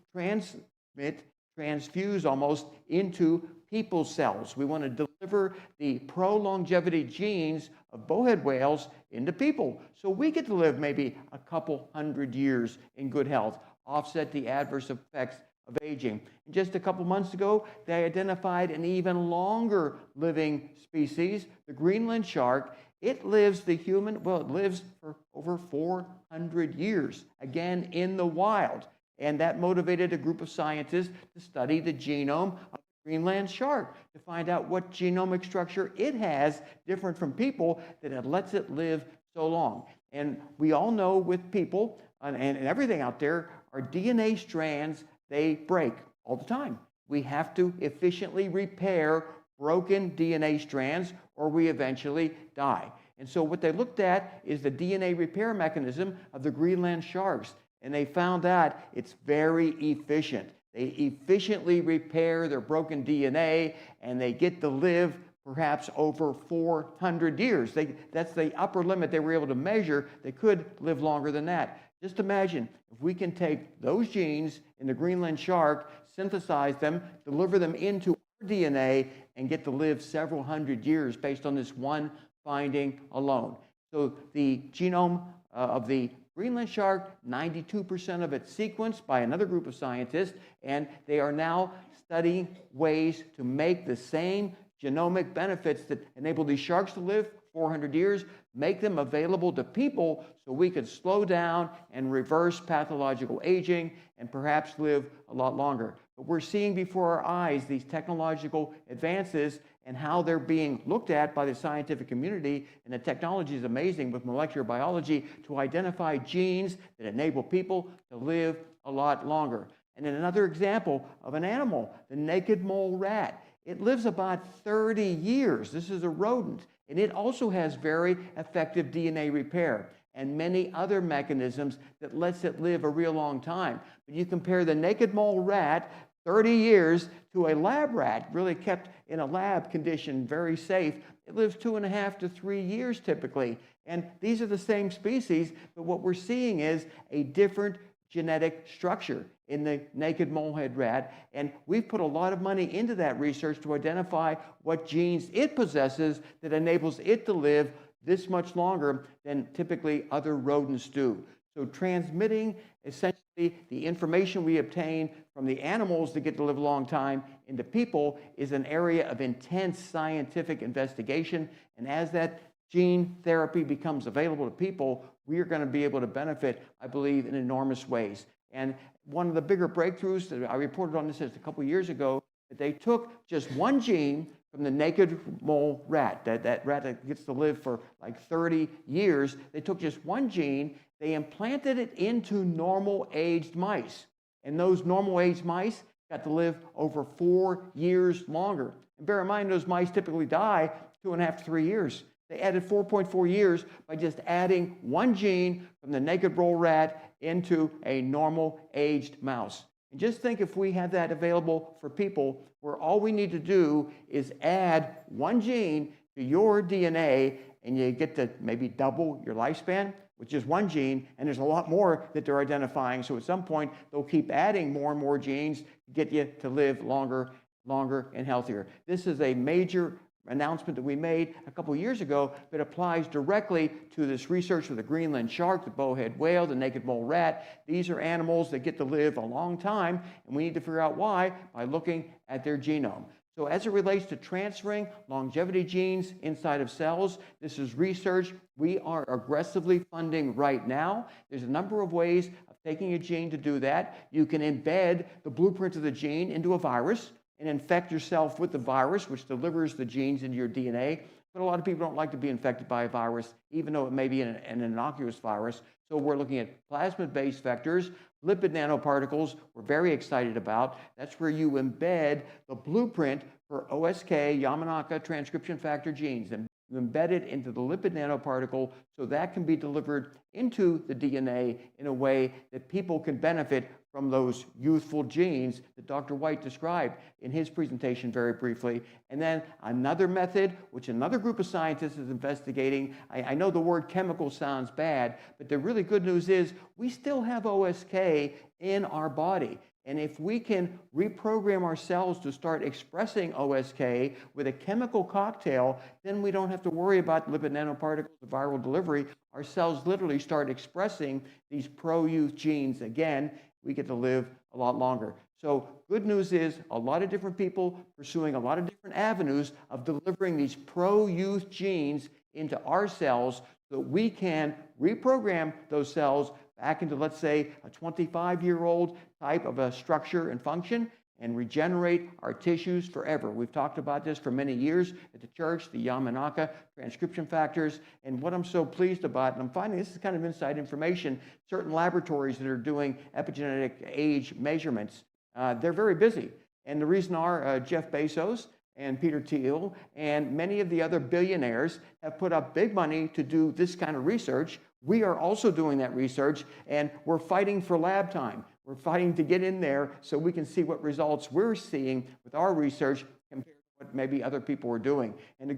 [SPEAKER 6] transfuse almost into people's cells. We want to deliver the pro-longevity genes of bowhead whales into people. So we get to live maybe a couple hundred years in good health, offset the adverse effects of aging. And just a couple months ago, they identified an even longer living species, the Greenland shark. It lives it lives for over 400 years, again in the wild. And that motivated a group of scientists to study the genome of the Greenland shark to find out what genomic structure it has different from people that it lets it live so long. And we all know with people and everything out there, our DNA strands, they break all the time. We have to efficiently repair broken DNA strands or we eventually die. And so what they looked at is the DNA repair mechanism of the Greenland sharks. And they found that it's very efficient. They efficiently repair their broken DNA and they get to live perhaps over 400 years. That's the upper limit they were able to measure. They could live longer than that. Just imagine if we can take those genes in the Greenland shark, synthesize them, deliver them into our DNA, and get to live several hundred years based on this one finding alone. So the genome of the Greenland shark, 92% of it sequenced by another group of scientists, and they are now studying ways to make the same genomic benefits that enable these sharks to live 400 years, make them available to people so we could slow down and reverse pathological aging and perhaps live a lot longer. But we're seeing before our eyes these technological advances and how they're being looked at by the scientific community, and the technology is amazing with molecular biology to identify genes that enable people to live a lot longer. And then another example of an animal, the naked mole rat. It lives about 30 years. This is a rodent. And it also has very effective DNA repair and many other mechanisms that lets it live a real long time. But you compare the naked mole rat, 30 years, to a lab rat, really kept in a lab condition, very safe. It lives 2.5 to 3 years typically. And these are the same species, but what we're seeing is a different genetic structure in the naked molehead rat, and we've put a lot of money into that research to identify what genes it possesses that enables it to live this much longer than typically other rodents do. So transmitting essentially the information we obtain from the animals that get to live a long time into people is an area of intense scientific investigation, and as that gene therapy becomes available to people, we are going to be able to benefit, I believe, in enormous ways. And one of the bigger breakthroughs, that I reported on this just a couple years ago, that they took just one gene from the naked mole rat, that rat that gets to live for like 30 years. They took just one gene, they implanted it into normal-aged mice. And those normal-aged mice got to live over 4 years longer. And bear in mind, those mice typically die 2.5 to 3 years. They added 4.4 years by just adding one gene from the naked mole rat into a normal-aged mouse. And just think if we had that available for people where all we need to do is add one gene to your DNA and you get to maybe double your lifespan with just one gene, and there's a lot more that they're identifying. So at some point, they'll keep adding more and more genes to get you to live longer, and healthier. This is a major announcement that we made a couple years ago that applies directly to this research with the Greenland shark, the bowhead whale, the naked mole rat. These are animals that get to live a long time, and we need to figure out why by looking at their genome. So as it relates to transferring longevity genes inside of cells, this is research we are aggressively funding right now. There's a number of ways of taking a gene to do that. You can embed the blueprint of the gene into a virus and infect yourself with the virus, which delivers the genes into your DNA. But a lot of people don't like to be infected by a virus, even though it may be an innocuous virus. So we're looking at plasmid-based vectors, lipid nanoparticles we're very excited about. That's where you embed the blueprint for OSK, Yamanaka transcription factor genes, and you embed it into the lipid nanoparticle so that can be delivered into the DNA in a way that people can benefit from those youthful genes that Dr. White described in his presentation very briefly. And then another method, which another group of scientists is investigating. I know the word chemical sounds bad, but the really good news is we still have OSK in our body. And if we can reprogram our cells to start expressing OSK with a chemical cocktail, then we don't have to worry about lipid nanoparticles, viral delivery. Our cells literally start expressing these pro-youth genes again. We get to live a lot longer. So good news is a lot of different people pursuing a lot of different avenues of delivering these pro-youth genes into our cells so that we can reprogram those cells back into, let's say, a 25-year-old type of a structure and function and regenerate our tissues forever. We've talked about this for many years at the church, the Yamanaka transcription factors. And what I'm so pleased about, and I'm finding this is kind of inside information, certain laboratories that are doing epigenetic age measurements, they're very busy. And the reason are Jeff Bezos and Peter Thiel and many of the other billionaires have put up big money to do this kind of research. We are also doing that research, and we're fighting for lab time. We're fighting to get in there so we can see what results we're seeing with our research compared to what maybe other people are doing. And the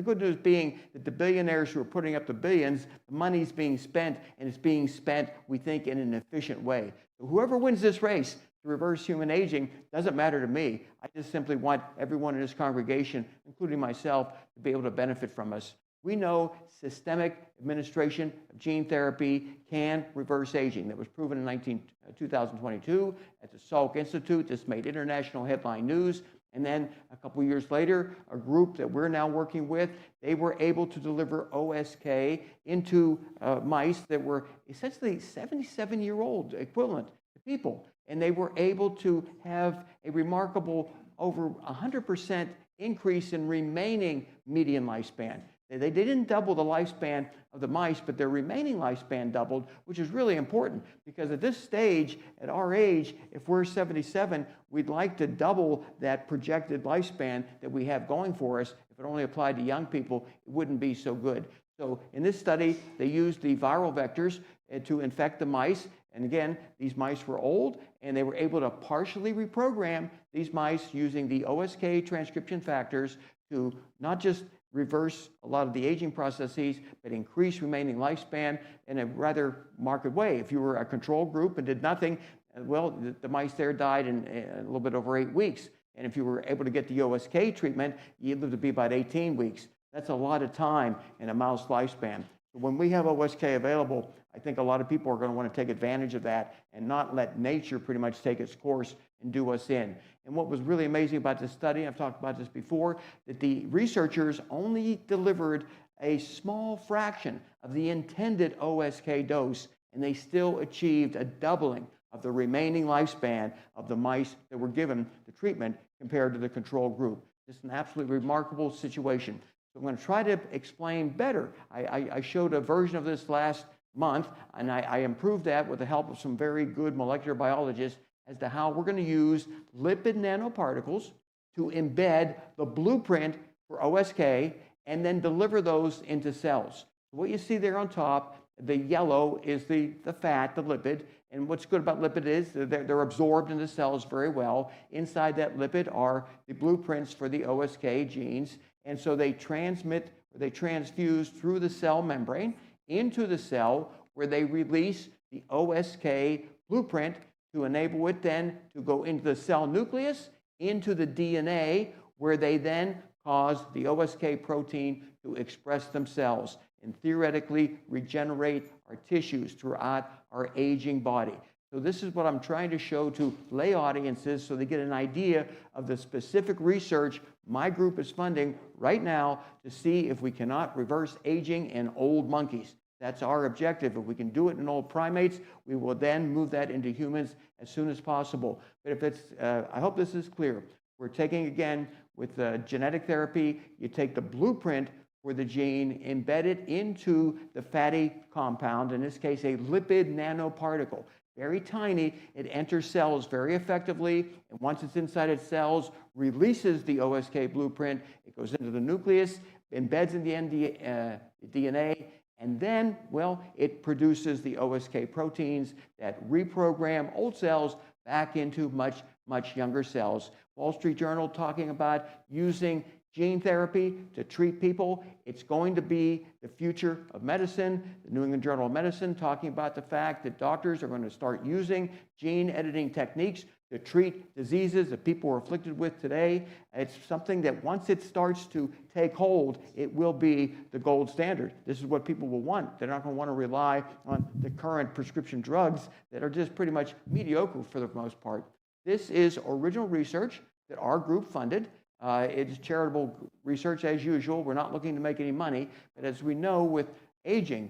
[SPEAKER 6] good news being that the billionaires who are putting up the billions, the money's being spent, and it's being spent, we think, in an efficient way. So whoever wins this race to reverse human aging doesn't matter to me. I just simply want everyone in this congregation, including myself, to be able to benefit from us. We know systemic administration of gene therapy can reverse aging. That was proven in 2022 at the Salk Institute. This made international headline news. And then a couple years later, a group that we're now working with, they were able to deliver OSK into mice that were essentially 77-year-old equivalent to people. And they were able to have a remarkable over 100% increase in remaining median lifespan. They didn't double the lifespan of the mice, but their remaining lifespan doubled, which is really important because at this stage, at our age, if we're 77, we'd like to double that projected lifespan that we have going for us. If it only applied to young people, it wouldn't be so good. So in this study, they used the viral vectors to infect the mice. And again, these mice were old, and they were able to partially reprogram these mice using the OSK transcription factors to not just reverse a lot of the aging processes, but increase remaining lifespan in a rather marked way. If you were a control group and did nothing, well, the mice there died in a little bit over 8 weeks. And if you were able to get the OSK treatment, you lived to be about 18 weeks. That's a lot of time in a mouse lifespan. So when we have OSK available, I think a lot of people are going to want to take advantage of that and not let nature pretty much take its course and do us in. And what was really amazing about this study, I've talked about this before, that the researchers only delivered a small fraction of the intended OSK dose, and they still achieved a doubling of the remaining lifespan of the mice that were given the treatment compared to the control group. It's an absolutely remarkable situation. So I'm going to try to explain better. I showed a version of this last month, and I improved that with the help of some very good molecular biologists as to how we're going to use lipid nanoparticles to embed the blueprint for OSK and then deliver those into cells. So what you see there on top, the yellow is the fat, the lipid, And what's good about lipid is they're absorbed into cells very well. Inside that lipid are the blueprints for the OSK genes. And so they transmit, or they transfuse through the cell membrane into the cell where they release the OSK blueprint to enable it then to go into the cell nucleus, into the DNA, where they then cause the OSK protein to express themselves and theoretically regenerate our tissues throughout our aging body. So this is what I'm trying to show to lay audiences so they get an idea of the specific research my group is funding right now to see if we cannot reverse aging in old monkeys. That's our objective. If we can do it in old primates, we will then move that into humans as soon as possible. But if it's, I hope this is clear. We're taking, again, with genetic therapy, you take the blueprint for the gene, embed it into the fatty compound, in this case, a lipid nanoparticle. Very tiny, it enters cells very effectively, and once it's inside its cells, releases the OSK blueprint, it goes into the nucleus, embeds in the DNA, and then, well, it produces the OSK proteins that reprogram old cells back into much, much younger cells. Wall Street Journal talking about using gene therapy to treat people. It's going to be the future of medicine. The New England Journal of Medicine talking about the fact that doctors are going to start using gene editing techniques to treat diseases that people are afflicted with today. It's something that once it starts to take hold, it will be the gold standard. This is what people will want. They're not going to want to rely on the current prescription drugs that are just pretty much mediocre for the most part. This is original research that our group funded. It's charitable research as usual. We're not looking to make any money, but as we know with aging,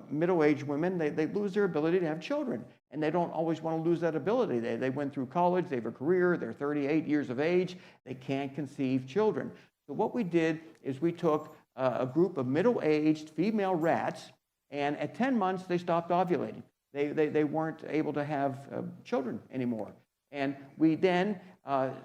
[SPEAKER 6] middle-aged women, they lose their ability to have children, and they don't always want to lose that ability. They went through college, they have a career, they're 38 years of age, they can't conceive children. So what we did is we took a group of middle-aged female rats, and at 10 months, they stopped ovulating. They weren't able to have children anymore. And we then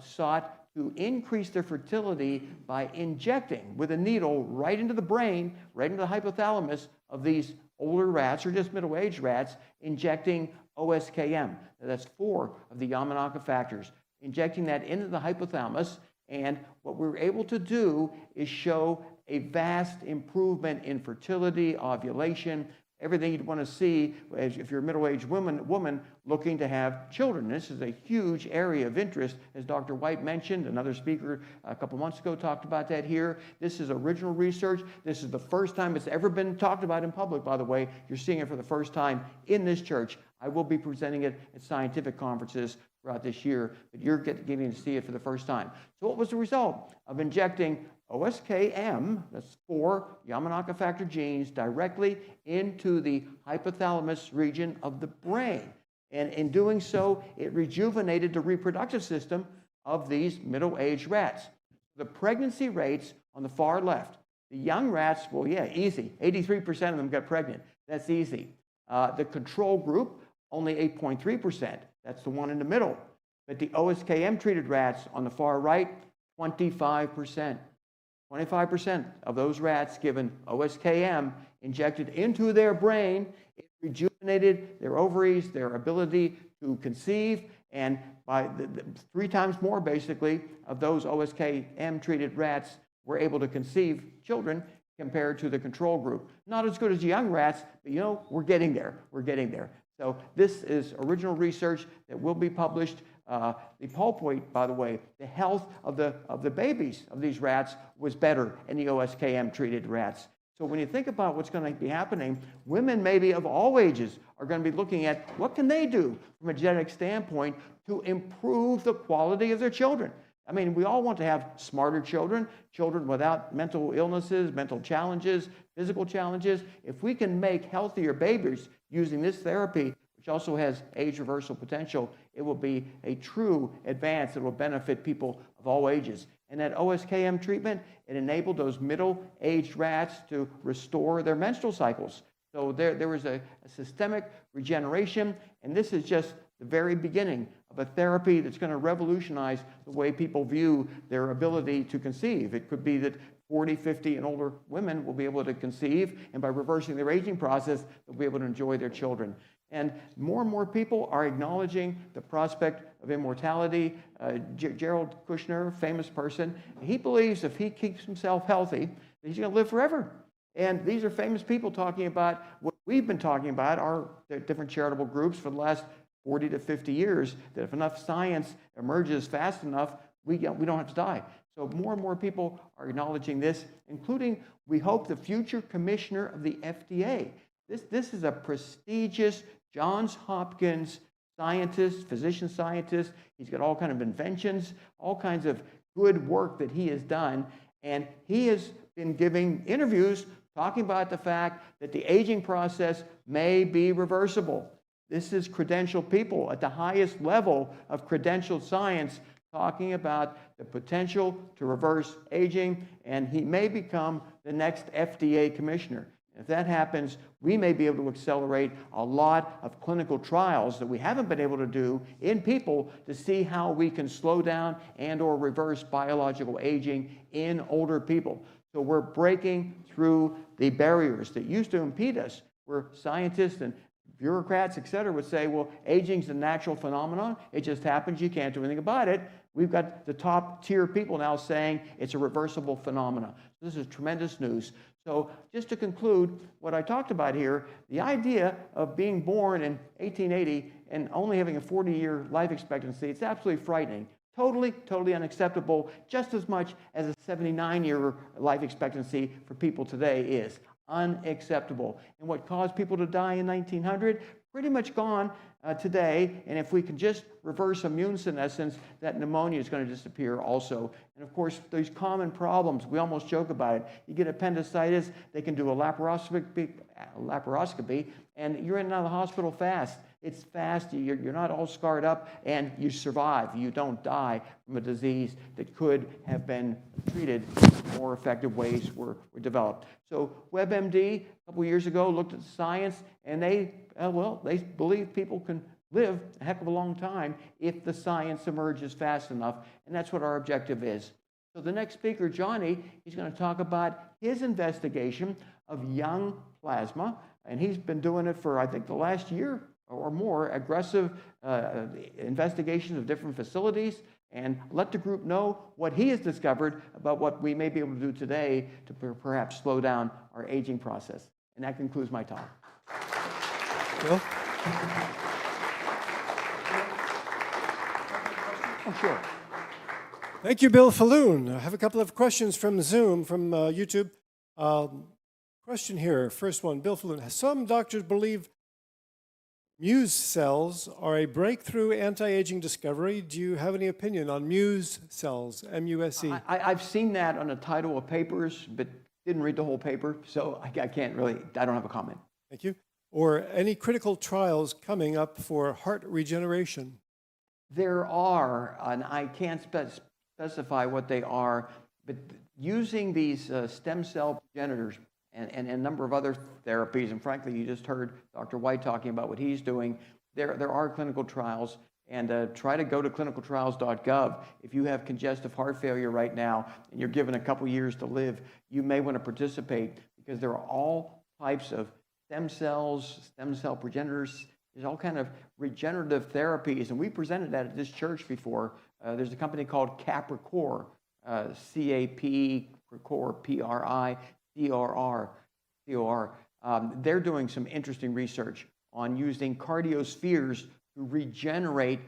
[SPEAKER 6] sought to increase their fertility by injecting with a needle right into the brain, right into the hypothalamus of these older rats, or just middle-aged rats, injecting OSKM. That's 4 of the Yamanaka factors. Injecting that into the hypothalamus, and what we were able to do is show a vast improvement in fertility, ovulation, everything you'd want to see if you're a middle-aged woman looking to have children. This is a huge area of interest, as Dr. White mentioned. Another speaker a couple months ago talked about that here. This is original research. This is the first time it's ever been talked about in public, by the way. You're seeing it for the first time in this church. I will be presenting it at scientific conferences throughout this year, but you're getting to see it for the first time. So what was the result of injecting OSKM, that's 4 Yamanaka factor genes, directly into the hypothalamus region of the brain? And in doing so, it rejuvenated the reproductive system of these middle-aged rats. The pregnancy rates on the far left, the young rats, well, yeah, easy. 83% of them got pregnant. That's easy. The control group, only 8.3%. That's the one in the middle. But the OSKM-treated rats on the far right, 25%. 25% of those rats given OSKM injected into their brain, it rejuvenated their ovaries, their ability to conceive, and by 3 times more, basically, of those OSKM-treated rats were able to conceive children compared to the control group. Not as good as young rats, but you know, we're getting there. We're getting there. So this is original research that will be published. The Paul point, by the way, the health of the babies of these rats was better in the OSKM-treated rats. So when you think about what's going to be happening, women maybe of all ages are going to be looking at what can they do from a genetic standpoint to improve the quality of their children. I mean, we all want to have smarter children, children without mental illnesses, mental challenges, physical challenges. If we can make healthier babies using this therapy, which also has age reversal potential, it will be a true advance that will benefit people of all ages. And that OSKM treatment, it enabled those middle-aged rats to restore their menstrual cycles. So there was a systemic regeneration, and this is just the very beginning of a therapy that's going to revolutionize the way people view their ability to conceive. It could be that 40, 50, and older women will be able to conceive, and by reversing their aging process, they'll be able to enjoy their children. And more people are acknowledging the prospect of immortality. Gerald Kushner, famous person, he believes if he keeps himself healthy, he's going to live forever. And these are famous people talking about what we've been talking about, our different charitable groups for the last 40 to 50 years, that if enough science emerges fast enough, we don't have to die. So more and more people are acknowledging this, including, we hope, the future commissioner of the FDA. This is a prestigious Johns Hopkins scientist, physician scientist. He's got all kinds of inventions, all kinds of good work that he has done. And he has been giving interviews talking about the fact that the aging process may be reversible. This is credentialed people at the highest level of credentialed science talking about the potential to reverse aging, and he may become the next FDA commissioner. If that happens, we may be able to accelerate a lot of clinical trials that we haven't been able to do in people to see how we can slow down and or reverse biological aging in older people. So we're breaking through the barriers that used to impede us, where scientists and bureaucrats, et cetera, would say, well, aging's a natural phenomenon. It just happens. You can't do anything about it. We've got the top tier people now saying it's a reversible phenomenon. This is tremendous news. So just to conclude what I talked about here, the idea of being born in 1880 and only having a 40-year life expectancy, it's absolutely frightening. Totally unacceptable, just as much as a 79-year life expectancy for people today is. Unacceptable. And what caused people to die in 1900? Pretty much gone today. And if we can just reverse immune senescence, that pneumonia is going to disappear also. And of course, these common problems, we almost joke about it. You get appendicitis, they can do a laparoscopy, and you're in and out of the hospital fast. It's fast, you're not all scarred up, and you survive. You don't die from a disease that could have been treated in more effective ways were developed. So WebMD, a couple years ago, looked at the science, and they believe people can live a heck of a long time if the science emerges fast enough, and that's what our objective is. So the next speaker, Johnny, he's going to talk about his investigation of young plasma, and he's been doing it for, I think, the last year or more, aggressive investigations of different facilities, and let the group know what he has discovered about what we may be able to do today to perhaps slow down our aging process. And that concludes my talk.
[SPEAKER 1] Bill?
[SPEAKER 6] Oh, sure.
[SPEAKER 1] Thank you, Bill Faloon. I have a couple of questions from Zoom, from YouTube. Question here, first one, Bill Faloon. Some doctors believe Muse cells are a breakthrough anti-aging discovery. Do you have any opinion on Muse cells, M-U-S-E?
[SPEAKER 6] I've seen that on a title of papers, but didn't read the whole paper, so I don't have a comment.
[SPEAKER 1] Thank you. Or any critical trials coming up for heart regeneration?
[SPEAKER 6] There are, and I can't specify what they are, but using these stem cell progenitors and a number of other therapies, and frankly, you just heard Dr. White talking about what he's doing. There are clinical trials, and try to go to clinicaltrials.gov. If you have congestive heart failure right now and you're given a couple years to live, you may want to participate, because there are all types of stem cells, stem cell progenitors. There's all kind of regenerative therapies, and we presented that at this church before. There's a company called Capricor, C-A-P, P-R-I-C-O-R. They're doing some interesting research on using cardiospheres to regenerate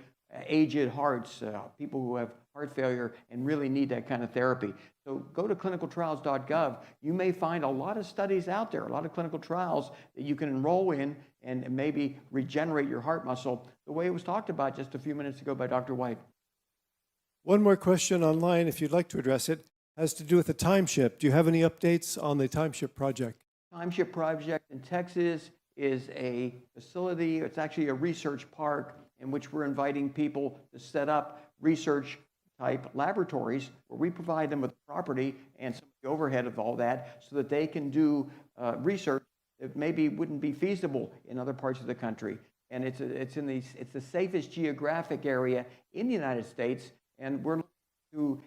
[SPEAKER 6] aged hearts, people who have heart failure and really need that kind of therapy. So go to clinicaltrials.gov. You may find a lot of studies out there, a lot of clinical trials that you can enroll in and maybe regenerate your heart muscle the way it was talked about just a few minutes ago by Dr. White.
[SPEAKER 1] One more question online, if you'd like to address it, has to do with the timeship. Do you have any updates on the timeship project?
[SPEAKER 6] Timeship project in Texas is a facility, it's actually a research park in which we're inviting people to set up research type laboratories where we provide them with property and some of the overhead of all that so that they can do research that maybe wouldn't be feasible in other parts of the country. And it's the safest geographic area in the United States, and we're looking to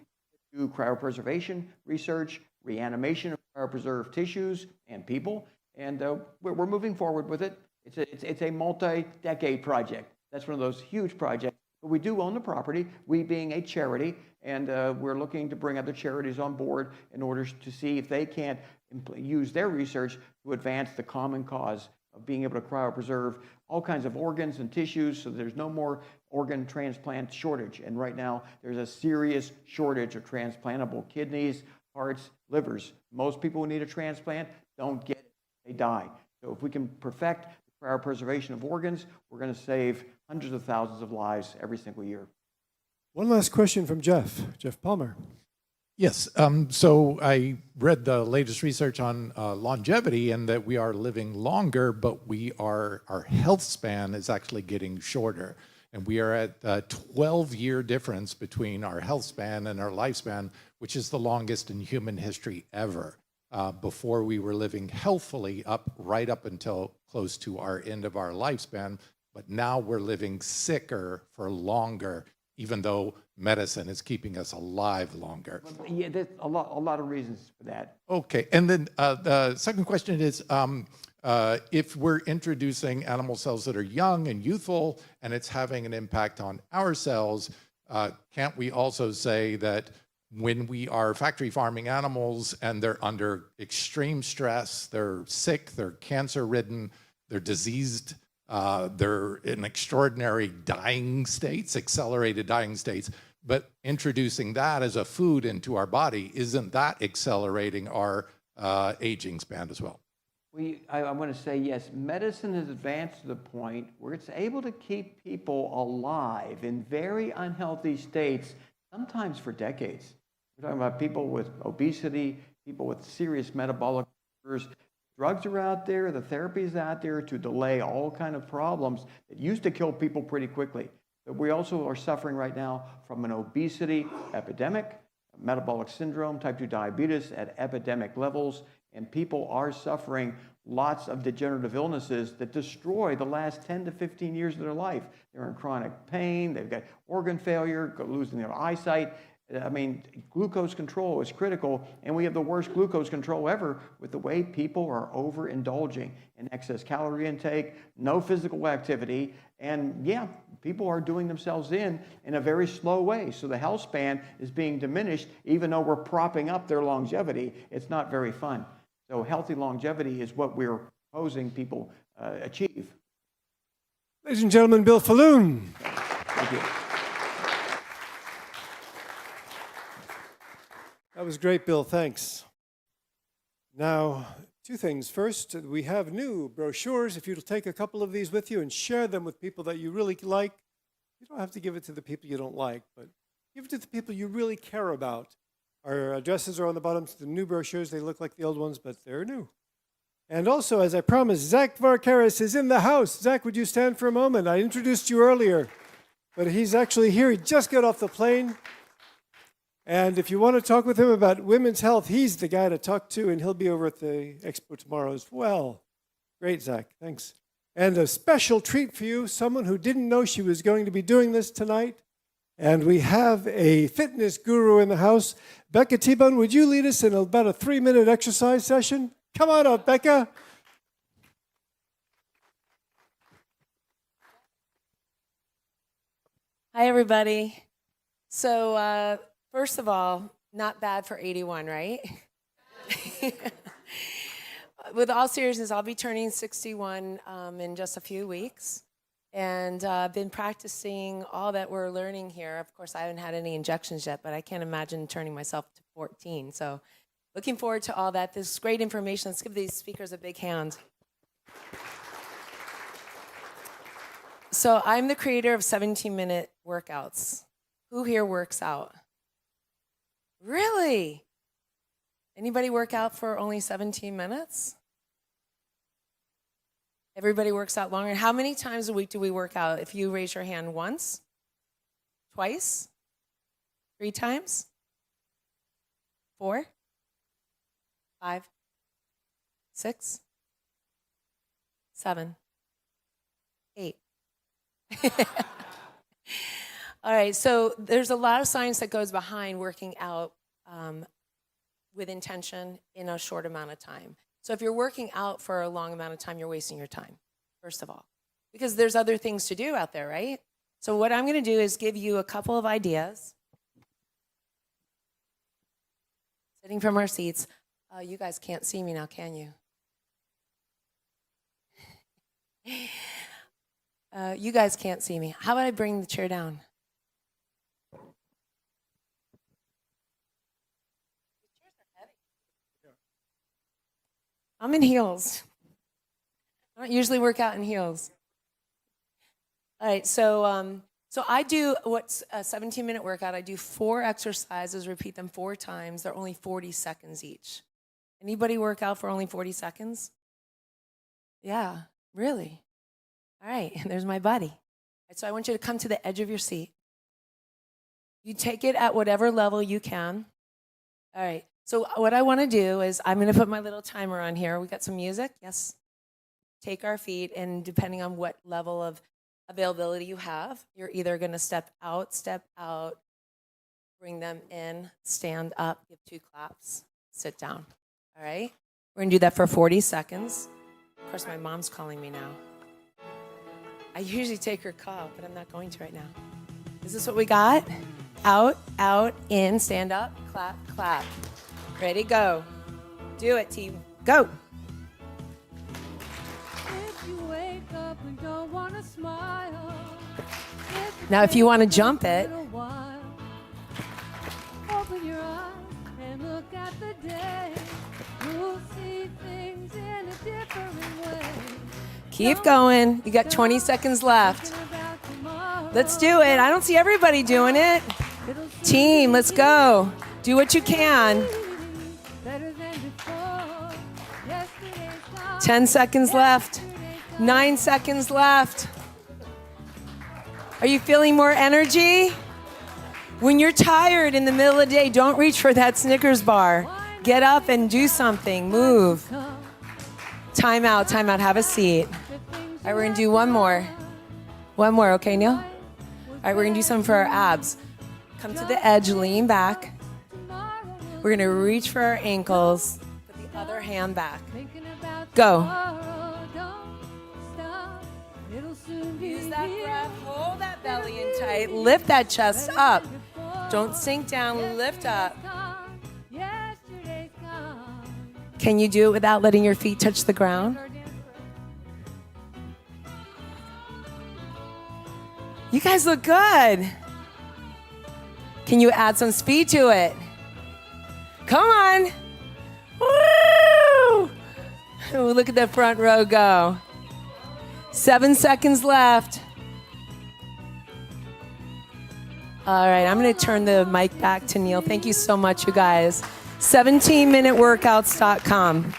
[SPEAKER 6] do cryopreservation research, reanimation of cryopreserved tissues and people, and we're moving forward with it. It's a multi-decade project. That's one of those huge projects. But we do own the property, we being a charity, and we're looking to bring other charities on board in order to see if they can't use their research to advance the common cause of being able to cryopreserve all kinds of organs and tissues so there's no more organ transplant shortage. And right now, there's a serious shortage of transplantable kidneys, hearts, livers. Most people who need a transplant don't get it, they die. So if we can perfect the cryopreservation of organs, we're going to save hundreds of thousands of lives every single year.
[SPEAKER 1] One last question from Jeff Palmer.
[SPEAKER 7] Yes, so I read the latest research on longevity and that we are living longer, but our health span is actually getting shorter. And we are at a 12-year difference between our health span and our lifespan, which is the longest in human history ever. Before we were living healthfully right up until close to our end of our lifespan, but now we're living sicker for longer, even though medicine is keeping us alive longer.
[SPEAKER 6] Yeah, there's a lot of reasons for that.
[SPEAKER 7] Okay, and then the second question is, if we're introducing animal cells that are young and youthful, and it's having an impact on our cells, can't we also say that when we are factory farming animals and they're under extreme stress, they're sick, they're cancer-ridden, they're diseased, they're in extraordinary dying states, accelerated dying states, but introducing that as a food into our body, isn't that accelerating our aging span as well?
[SPEAKER 6] I want to say yes, medicine has advanced to the point where it's able to keep people alive in very unhealthy states, sometimes for decades. We're talking about people with obesity, people with serious metabolic disorders. Drugs are out there, the therapies out there to delay all kind of problems that used to kill people pretty quickly. But we also are suffering right now from an obesity epidemic, metabolic syndrome, type 2 diabetes at epidemic levels, and people are suffering lots of degenerative illnesses that destroy the last 10 to 15 years of their life. They're in chronic pain, they've got organ failure, losing their eyesight. I mean, glucose control is critical, and we have the worst glucose control ever with the way people are overindulging in excess calorie intake, no physical activity, and yeah, people are doing themselves in a very slow way. So the health span is being diminished, even though we're propping up their longevity. It's not very fun. So healthy longevity is what we're proposing people achieve.
[SPEAKER 1] Ladies and gentlemen, Bill Faloon.
[SPEAKER 6] Thank you.
[SPEAKER 1] That was great, Bill. Thanks. Now, two things. First, we have new brochures. If you'll take a couple of these with you and share them with people that you really like, you don't have to give it to the people you don't like, but give it to the people you really care about. Our addresses are on the bottom to the new brochures. They look like the old ones, but they're new. And also, as I promised, Zach Varkaris is in the house. Zach, would you stand for a moment? I introduced you earlier, but he's actually here. He just got off the plane. And if you want to talk with him about women's health, he's the guy to talk to, and he'll be over at the expo tomorrow as well. Great, Zach. Thanks. And a special treat for you, someone who didn't know she was going to be doing this tonight. And we have a fitness guru in the house. Becca T-Bone, would you lead us in about a 3-minute exercise session? Come on up, Becca.
[SPEAKER 8] Hi, everybody. So, first of all, not bad for 81, right? With all seriousness, I'll be turning 61 in just a few weeks. And I've been practicing all that we're learning here. Of course, I haven't had any injections yet, but I can't imagine turning myself to 14. So looking forward to all that. This is great information. Let's give these speakers a big hand. So I'm the creator of 17-minute workouts. Who here works out? Really? Anybody work out for only 17 minutes? Everybody works out longer. How many times a week do we work out? If you raise your hand once, twice, 3 times, 4, 5, 6, 7, 8. All right, so there's a lot of science that goes behind working out with intention in a short amount of time. So if you're working out for a long amount of time, you're wasting your time, first of all, because there's other things to do out there, right? So what I'm going to do is give you a couple of ideas. Sitting from our seats. You guys can't see me now, can you? You guys can't see me. How about I bring the chair down? I'm in heels. I don't usually work out in heels. All right, so I do what's a 17-minute workout. I do 4 exercises, repeat them 4 times. They're only 40 seconds each. Anybody work out for only 40 seconds? Yeah, really? All right, there's my buddy. All right, so I want you to come to the edge of your seat. You take it at whatever level you can. All right, so what I want to do is I'm going to put my little timer on here. We got some music? Yes. Take our feet, and depending on what level of availability you have, you're either going to step out, bring them in, stand up, give 2 claps, sit down. All right? We're going to do that for 40 seconds. Of course, my mom's calling me now. I usually take her call, but I'm not going to right now. Is this what we got? Out, in, stand up, clap, clap. Ready, go. Do it, team. Go.
[SPEAKER 9] If you wake up and don't want to smile,
[SPEAKER 8] Now, if you want to jump it,
[SPEAKER 9] open your eyes and look at the day. You'll see things in a different way.
[SPEAKER 8] keep going. You got 20 seconds left. Let's do it. I don't see everybody doing it. Team, let's go. Do what you can. 10 seconds left. 9 seconds left. Are you feeling more energy? When you're tired in the middle of the day, don't reach for that Snickers bar. Get up and do something. Move. Time out, have a seat. All right, we're gonna do one more. One more, okay, Neil? All right, we're gonna do something for our abs. Come to the edge, lean back. We're gonna reach for our ankles. Put the other hand back. Go. Use that breath, hold that belly in tight, lift that chest up. Don't sink down, lift up. Can you do it without letting your feet touch the ground? You guys look good. Can you add some speed to it? Come on. Woo! Ooh, look at the front row go. 7 seconds left. All right, I'm going to turn the mic back to Neil. Thank you so much, you guys. 17minuteworkouts.com.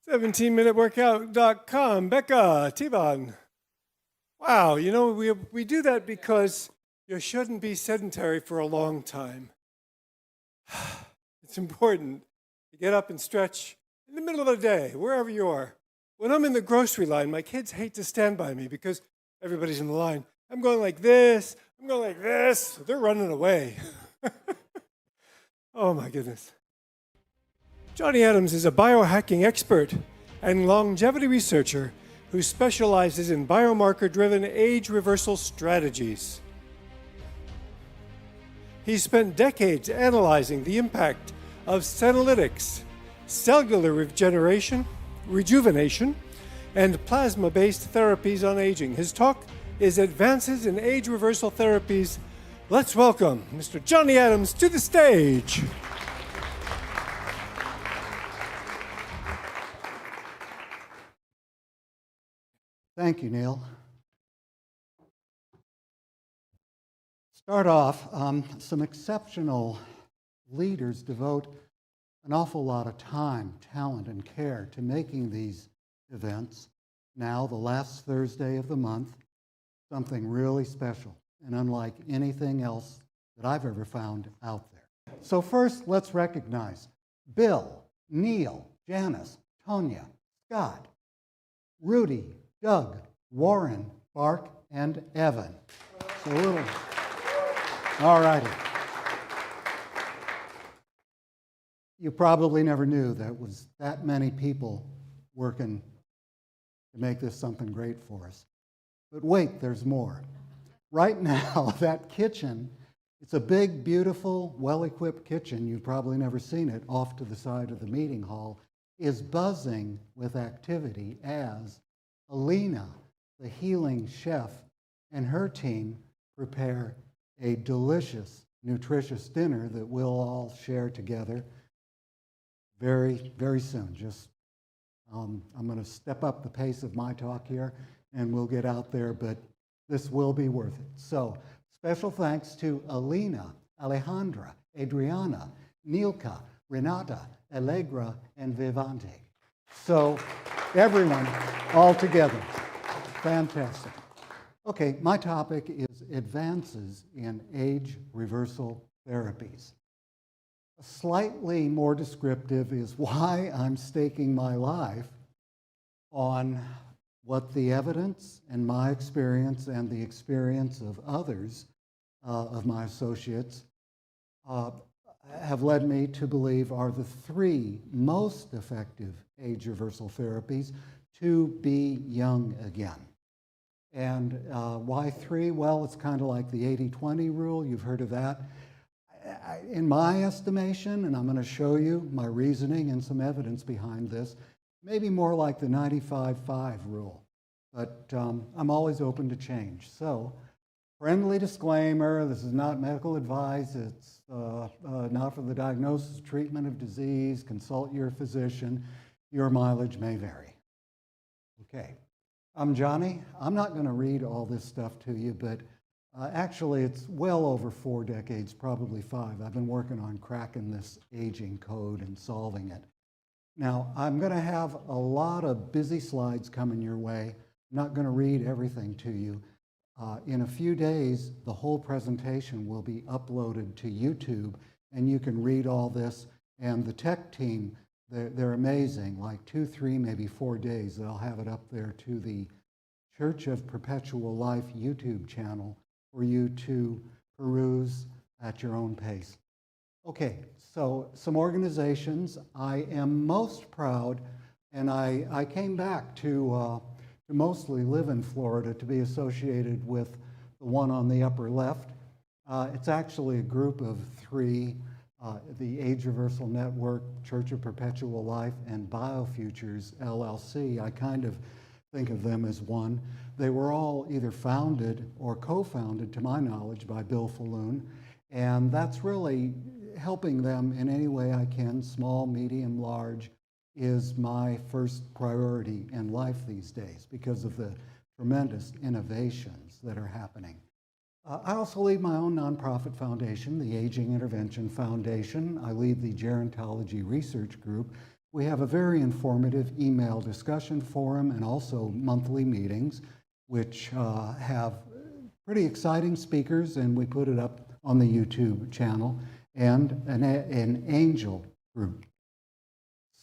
[SPEAKER 1] 17minuteworkout.com. Becca, T-Bon. Wow, you know, we do that because you shouldn't be sedentary for a long time. It's important to get up and stretch in the middle of the day, wherever you are. When I'm in the grocery line, my kids hate to stand by me because everybody's in the line. I'm going like this, I'm going like this. They're running away. Oh my goodness. Johnny Adams is a biohacking expert and longevity researcher who specializes in biomarker-driven age reversal strategies. He spent decades analyzing the impact of senolytics, cellular regeneration, rejuvenation, and plasma-based therapies on aging. His talk is Advances in Age Reversal Therapies. Let's welcome Mr. Johnny Adams to the stage.
[SPEAKER 10] Thank you, Neil. Start off, some exceptional leaders devote an awful lot of time, talent, and care to making these events, now the last Thursday of the month, something really special and unlike anything else that I've ever found out there. So first, let's recognize Bill, Neil, Janice, Tonya, Scott, Rudy, Doug, Warren, Bark, and Evan. So a little, all righty. You probably never knew that was that many people working to make this something great for us. But wait, there's more. Right now, that kitchen, it's a big, beautiful, well-equipped kitchen. You've probably never seen it off to the side of the meeting hall, is buzzing with activity as Alina, the healing chef, and her team prepare a delicious, nutritious dinner that we'll all share together very, very soon. Just, I'm going to step up the pace of my talk here, and we'll get out there, but this will be worth it. So, special thanks to Alina, Alejandra, Adriana, Nilka, Renata, Allegra, and Vivante. So, everyone, all together. Fantastic. Okay, my topic is advances in age reversal therapies. Slightly more descriptive is why I'm staking my life on what the evidence and my experience and the experience of others, of my associates, have led me to believe are the three most effective age reversal therapies to be young again. And why three? Well, it's kind of like the 80-20 rule. You've heard of that. In my estimation, and I'm going to show you my reasoning and some evidence behind this, maybe more like the 95-5 rule. But I'm always open to change. So, friendly disclaimer, this is not medical advice. It's not for the diagnosis, treatment of disease. Consult your physician. Your mileage may vary. Okay. I'm Johnny. I'm not going to read all this stuff to you, but actually it's well over 4 decades, probably 5. I've been working on cracking this aging code and solving it. Now, I'm going to have a lot of busy slides coming your way. I'm not going to read everything to you. In a few days, the whole presentation will be uploaded to YouTube, and you can read all this. And the tech team, they're amazing, like 2, 3, maybe 4 days. They'll have it up there to the Church of Perpetual Life YouTube channel for you to peruse at your own pace. Okay, so some organizations. I am most proud, and I came back to mostly live in Florida to be associated with the one on the upper left. It's actually a group of 3, the Age Reversal Network, Church of Perpetual Life, and BioFutures LLC. I kind of think of them as one. They were all either founded or co-founded, to my knowledge, by Bill Faloon, and that's really helping them in any way I can, small, medium, large, is my first priority in life these days because of the tremendous innovations that are happening. I also lead my own nonprofit foundation, the Aging Intervention Foundation. I lead the Gerontology Research Group. We have a very informative email discussion forum and also monthly meetings, which have pretty exciting speakers, and we put it up on the YouTube channel, and an angel group.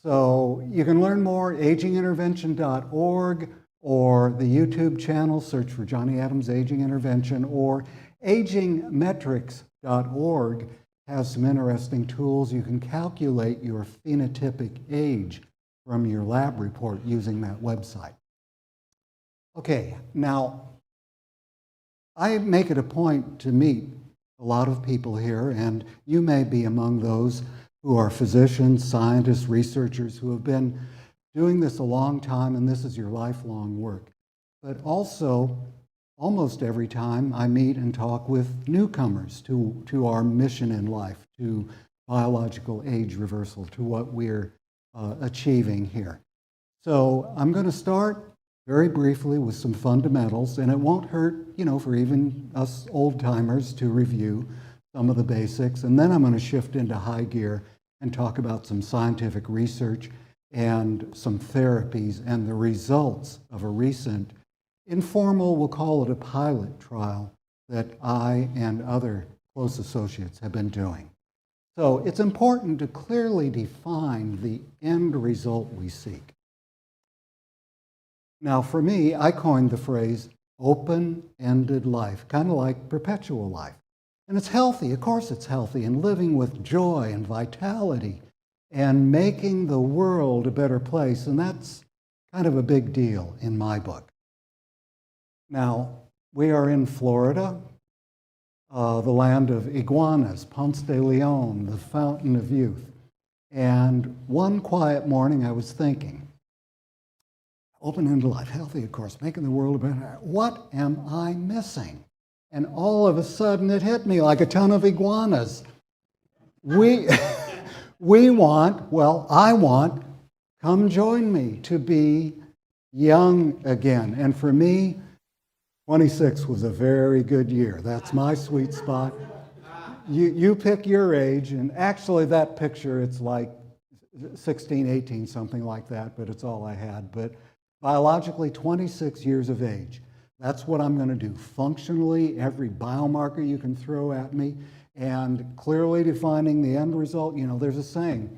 [SPEAKER 10] So you can learn more, agingintervention.org, or the YouTube channel, search for Johnny Adams Aging Intervention, or agingmetrics.org has some interesting tools. You can calculate your phenotypic age from your lab report using that website. Okay, now, I make it a point to meet a lot of people here, and you may be among those who are physicians, scientists, researchers who have been doing this a long time, and this is your lifelong work. But also, almost every time I meet and talk with newcomers to our mission in life, to biological age reversal, to what we're achieving here. So I'm going to start very briefly with some fundamentals, and it won't hurt, for even us old-timers to review some of the basics, and then I'm going to shift into high gear and talk about some scientific research and some therapies and the results of a recent informal, we'll call it a pilot trial, that I and other close associates have been doing. So it's important to clearly define the end result we seek. Now for me, I coined the phrase open-ended life, kind of like perpetual life. And it's healthy, of course it's healthy, and living with joy and vitality and making the world a better place. And that's kind of a big deal in my book. Now, we are in Florida, the land of iguanas, Ponce de Leon, the fountain of youth. And one quiet morning I was thinking, open-ended life, healthy, of course, making the world a better. What am I missing? And all of a sudden it hit me like a ton of iguanas. We want, well, I want, come join me, to be young again. And for me, 26 was a very good year. That's my sweet spot. You pick your age, and actually that picture, it's like 16, 18, something like that, but it's all I had. But biologically, 26 years of age. That's what I'm going to do. Functionally, every biomarker you can throw at me, and clearly defining the end result. You know, there's a saying,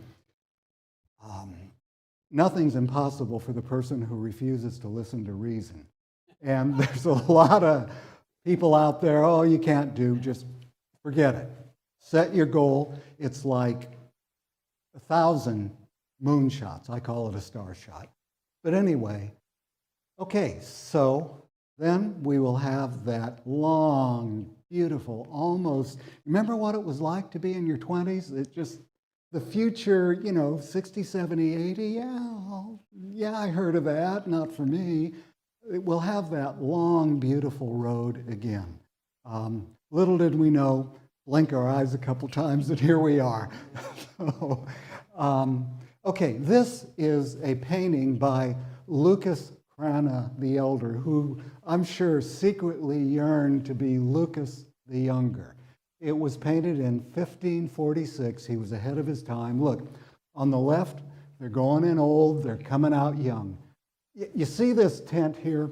[SPEAKER 10] nothing's impossible for the person who refuses to listen to reason. And there's a lot of people out there, oh, you can't do, just forget it. Set your goal. It's like 1,000 moonshots. I call it a star shot. But anyway, okay, so then we will have that long, beautiful, almost, remember what it was like to be in your 20s? It just, the future, you know, 60, 70, 80, yeah, I heard of that, not for me. We'll have that long, beautiful road again. Little did we know, blink our eyes a couple times, and here we are. So, okay, this is a painting by Lucas Cranach the Elder, who I'm sure secretly yearned to be Lucas the Younger. It was painted in 1546. He was ahead of his time. Look, on the left, they're going in old, they're coming out young. You see this tent here?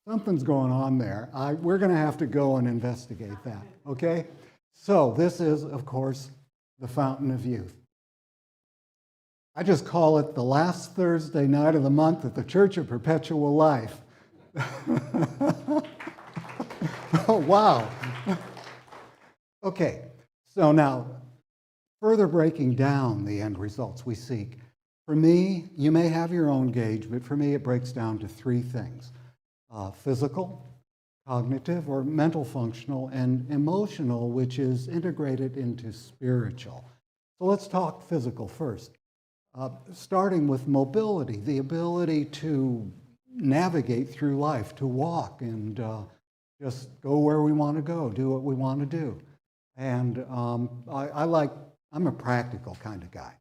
[SPEAKER 10] Something's going on there. We're going to have to go and investigate that, okay? So this is, of course, the Fountain of Youth. I just call it the last Thursday night of the month at the Church of Perpetual Life. Oh, wow. Okay, so now, further breaking down the end results we seek. For me, you may have your own gauge, but for me it breaks down to three things. Physical, cognitive or mental functional, and emotional, which is integrated into spiritual. So let's talk physical first. Starting with mobility, the ability to navigate through life, to walk and just go where we want to go, do what we want to do. And I'm a practical kind of guy.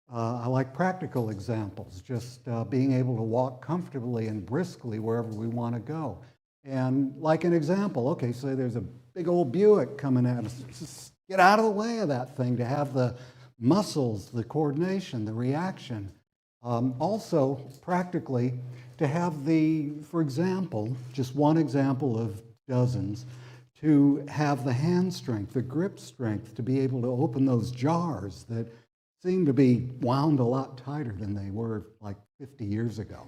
[SPEAKER 10] I like practical examples, just being able to walk comfortably and briskly wherever we want to go. And like an example, okay, say there's a big old Buick coming at us. Just get out of the way of that thing, to have the muscles, the coordination, the reaction. Also, practically, to have for example, just one example of dozens, to have the hand strength, the grip strength, to be able to open those jars that seem to be wound a lot tighter than they were like 50 years ago,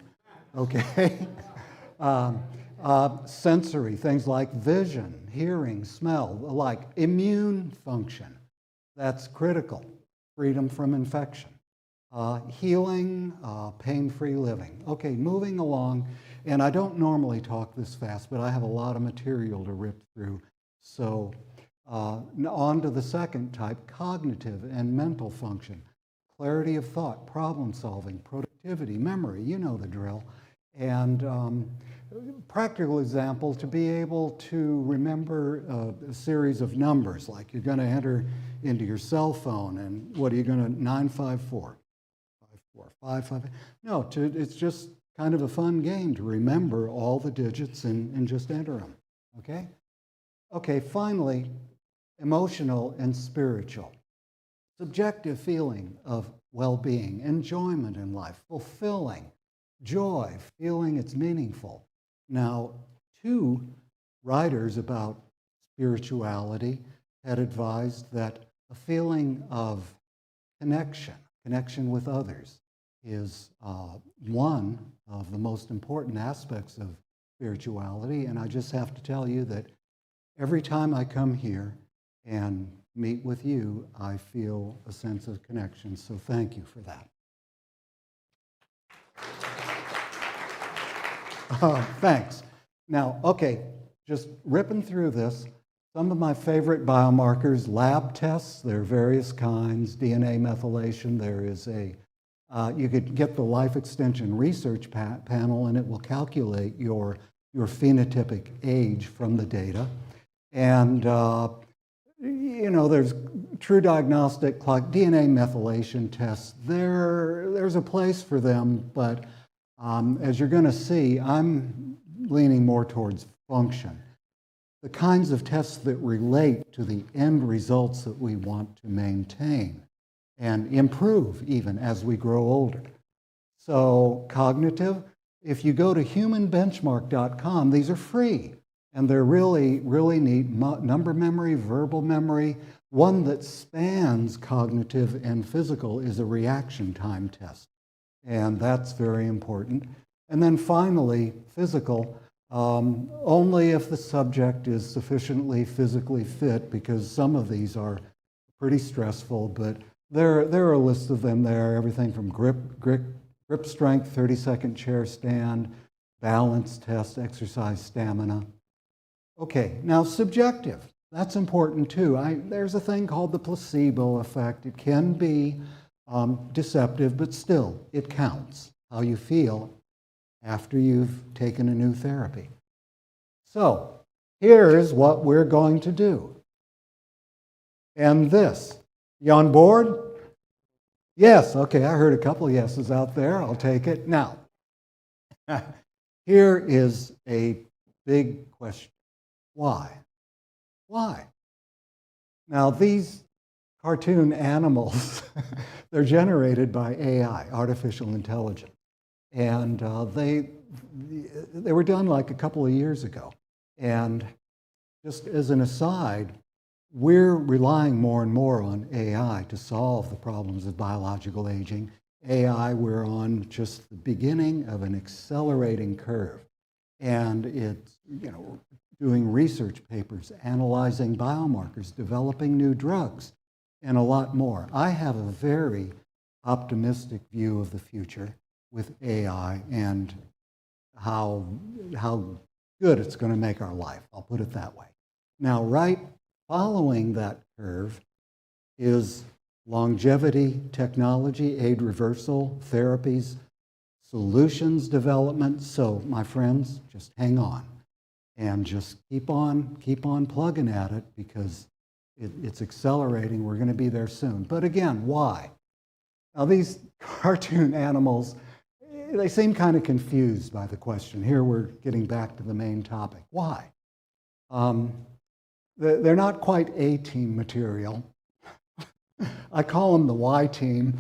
[SPEAKER 10] okay? Sensory, things like vision, hearing, smell, like immune function, that's critical. Freedom from infection. Healing, pain-free living. Okay, moving along, and I don't normally talk this fast, but I have a lot of material to rip through. So on to the second type, cognitive and mental function. Clarity of thought, problem solving, productivity, memory, you know the drill. And practical example, to be able to remember a series of numbers, like you're going to enter into your cell phone, and what are you going to, 954, 545? No, it's just kind of a fun game to remember all the digits and just enter them, okay? Okay, finally, emotional and spiritual. Subjective feeling of well-being, enjoyment in life, fulfilling, joy, feeling it's meaningful. Now, two writers about spirituality had advised that a feeling of connection with others, is one of the most important aspects of spirituality. And I just have to tell you that every time I come here and meet with you, I feel a sense of connection. So thank you for that. Thanks. Now, okay, just ripping through this. Some of my favorite biomarkers, lab tests, there are various kinds, DNA methylation, there is you could get the Life Extension Research Panel and it will calculate your phenotypic age from the data. And, there's true diagnostic like DNA methylation tests. There's a place for them, but as you're going to see, I'm leaning more towards function. The kinds of tests that relate to the end results that we want to maintain and improve even as we grow older. So cognitive, if you go to humanbenchmark.com, these are free. And they're really, really neat. Number memory, verbal memory. One that spans cognitive and physical is a reaction time test. And that's very important. And then finally, physical, only if the subject is sufficiently physically fit, because some of these are pretty stressful, but there are a list of them there, everything from grip strength, 30-second chair stand, balance test, exercise stamina. Okay, now subjective, that's important too. There's a thing called the placebo effect. It can be deceptive, but still, it counts, how you feel after you've taken a new therapy. So, here's what we're going to do. And this, you on board? Yes, okay, I heard a couple of yeses out there. I'll take it. Now, here is a big question. Why? Why? Now, these cartoon animals, they're generated by AI, artificial intelligence. And they were done like a couple of years ago. And just as an aside, we're relying more and more on AI to solve the problems of biological aging. AI, we're on just the beginning of an accelerating curve. And it's, doing research papers, analyzing biomarkers, developing new drugs, and a lot more. I have a very optimistic view of the future with AI and how good it's going to make our life. I'll put it that way. Now, right following that curve is longevity technology, aid reversal, therapies, solutions development. So, my friends, just hang on and just keep on plugging at it, because it's accelerating. We're going to be there soon. But again, why? Now, these cartoon animals, they seem kind of confused by the question. Here we're getting back to the main topic. Why? They're not quite A-team material. I call them the Y-team.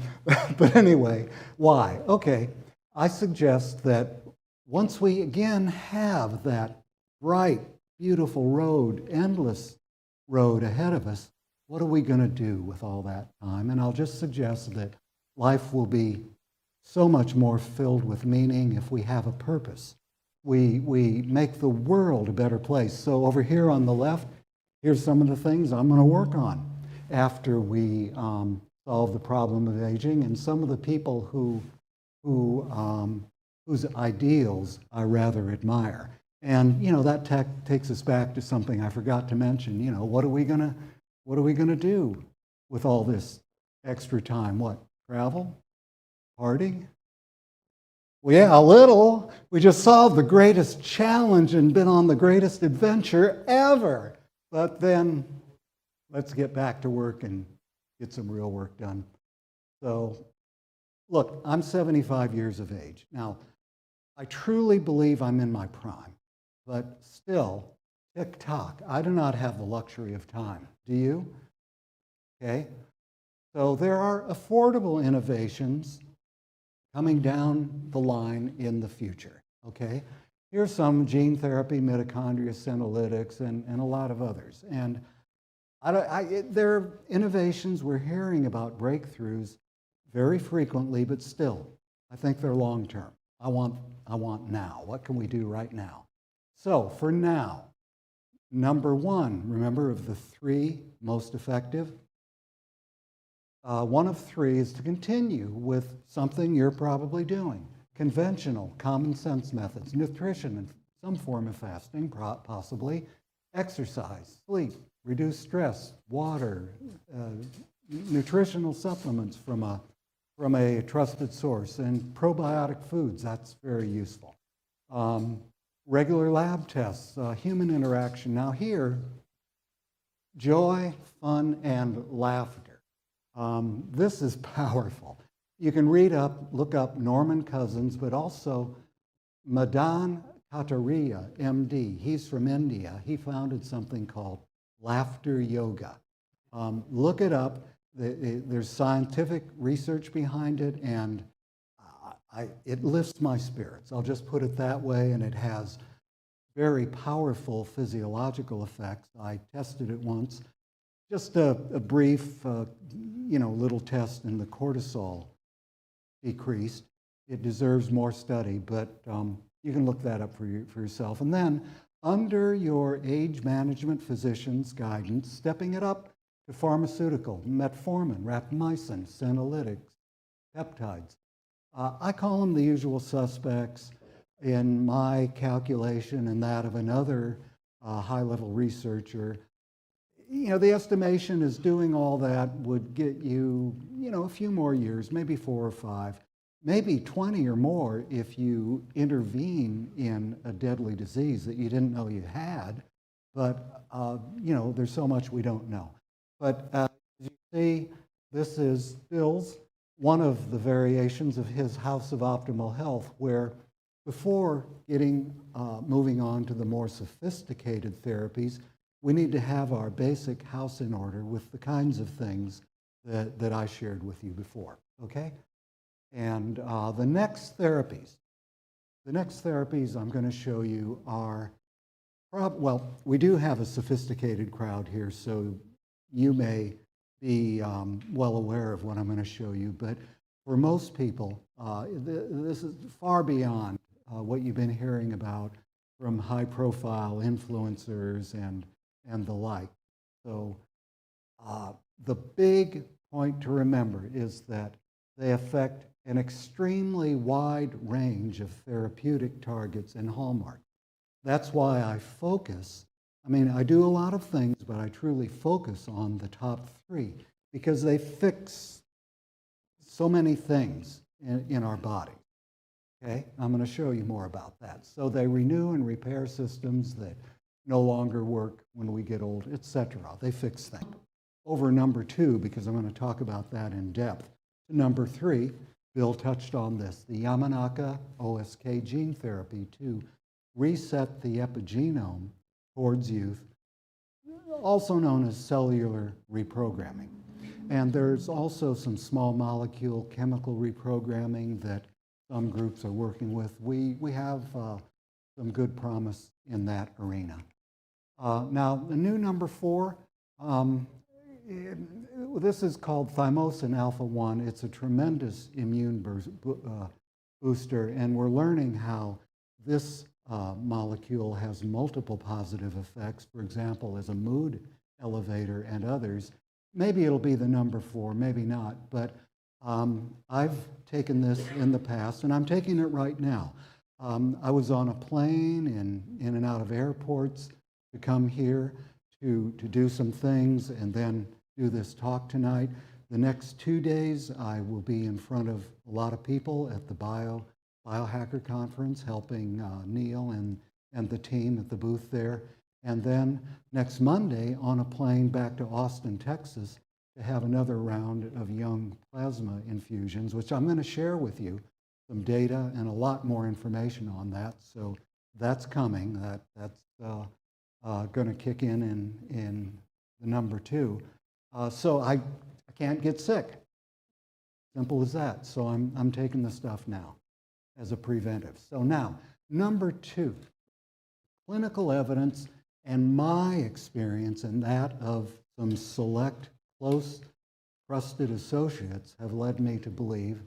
[SPEAKER 10] But anyway, why? Okay, I suggest that once we again have that bright, beautiful road, endless road ahead of us, what are we going to do with all that time? And I'll just suggest that life will be so much more filled with meaning if we have a purpose. We make the world a better place. So over here on the left, here's some of the things I'm going to work on after we solve the problem of aging, and some of the people whose ideals I rather admire. And that takes us back to something I forgot to mention. What are we gonna do with all this extra time? What? Travel? Party? Well, yeah, a little. We just solved the greatest challenge and been on the greatest adventure ever. But then let's get back to work and get some real work done. So, look, I'm 75 years of age. Now, I truly believe I'm in my prime. But still, tick-tock, I do not have the luxury of time. Do you? Okay? So there are affordable innovations coming down the line in the future. Okay? Here's some gene therapy, mitochondria senolytics, and a lot of others. And there are innovations, we're hearing about breakthroughs very frequently, but still, I think they're long-term. I want now. What can we do right now? So for now, number one, remember, of the three most effective, one of three is to continue with something you're probably doing. conventional, common sense methods, nutrition and some form of fasting, possibly, exercise, sleep, reduce stress, water, nutritional supplements from a trusted source, and probiotic foods, that's very useful. Regular lab tests, human interaction. Now here, joy, fun, and laughter. This is powerful. You can look up Norman Cousins, but also Madan Kataria, MD. He's from India. He founded something called laughter yoga. Look it up. There's scientific research behind it, and it lifts my spirits. I'll just put it that way, and it has very powerful physiological effects. I tested it once. Just a brief, little test, and the cortisol decreased. It deserves more study, but you can look that up for yourself. And then, under your age management physician's guidance, stepping it up to pharmaceutical, metformin, rapamycin, senolytics, peptides. I call them the usual suspects in my calculation and that of another high-level researcher. The estimation is doing all that would get you, a few more years, maybe 4 or 5, maybe 20 or more if you intervene in a deadly disease that you didn't know you had. But, there's so much we don't know. But as you see, this is Bill's, one of the variations of his House of Optimal Health, where before moving on to the more sophisticated therapies, we need to have our basic house in order with the kinds of things that I shared with you before, okay? And the next therapies I'm going to show you are, we do have a sophisticated crowd here, so you may be well aware of what I'm going to show you, but for most people, this is far beyond what you've been hearing about from high-profile influencers and the like. So the big point to remember is that they affect an extremely wide range of therapeutic targets and hallmarks. That's why I focus. I do a lot of things, but I truly focus on the top 3 because they fix so many things in our body. Okay, I'm going to show you more about that. So they renew and repair systems that no longer work when we get old, etc. They fix things. Over number 2, because I'm going to talk about that in depth. Number 3, Bill touched on this, the Yamanaka OSK gene therapy to reset the epigenome towards youth, also known as cellular reprogramming. And there's also some small molecule chemical reprogramming that some groups are working with. We have some good promise in that arena. Now, the new number 4, this is called thymosin alpha-1. It's a tremendous immune booster, and we're learning how this molecule has multiple positive effects, for example, as a mood elevator and others. Maybe it'll be the number 4, maybe not, but I've taken this in the past, and I'm taking it right now. I was on a plane in and out of airports to come here to do some things and then do this talk tonight. The next 2 days, I will be in front of a lot of people at the Biohacker Conference, helping Neil and the team at the booth there. And then next Monday, on a plane back to Austin, Texas, to have another round of young plasma infusions, which I'm going to share with you some data and a lot more information on that. So that's coming. That's going to kick in the number 2. So I can't get sick. Simple as that. So I'm taking the stuff now as a preventive. So now, number 2, clinical evidence and my experience and that of some select close trusted associates have led me to believe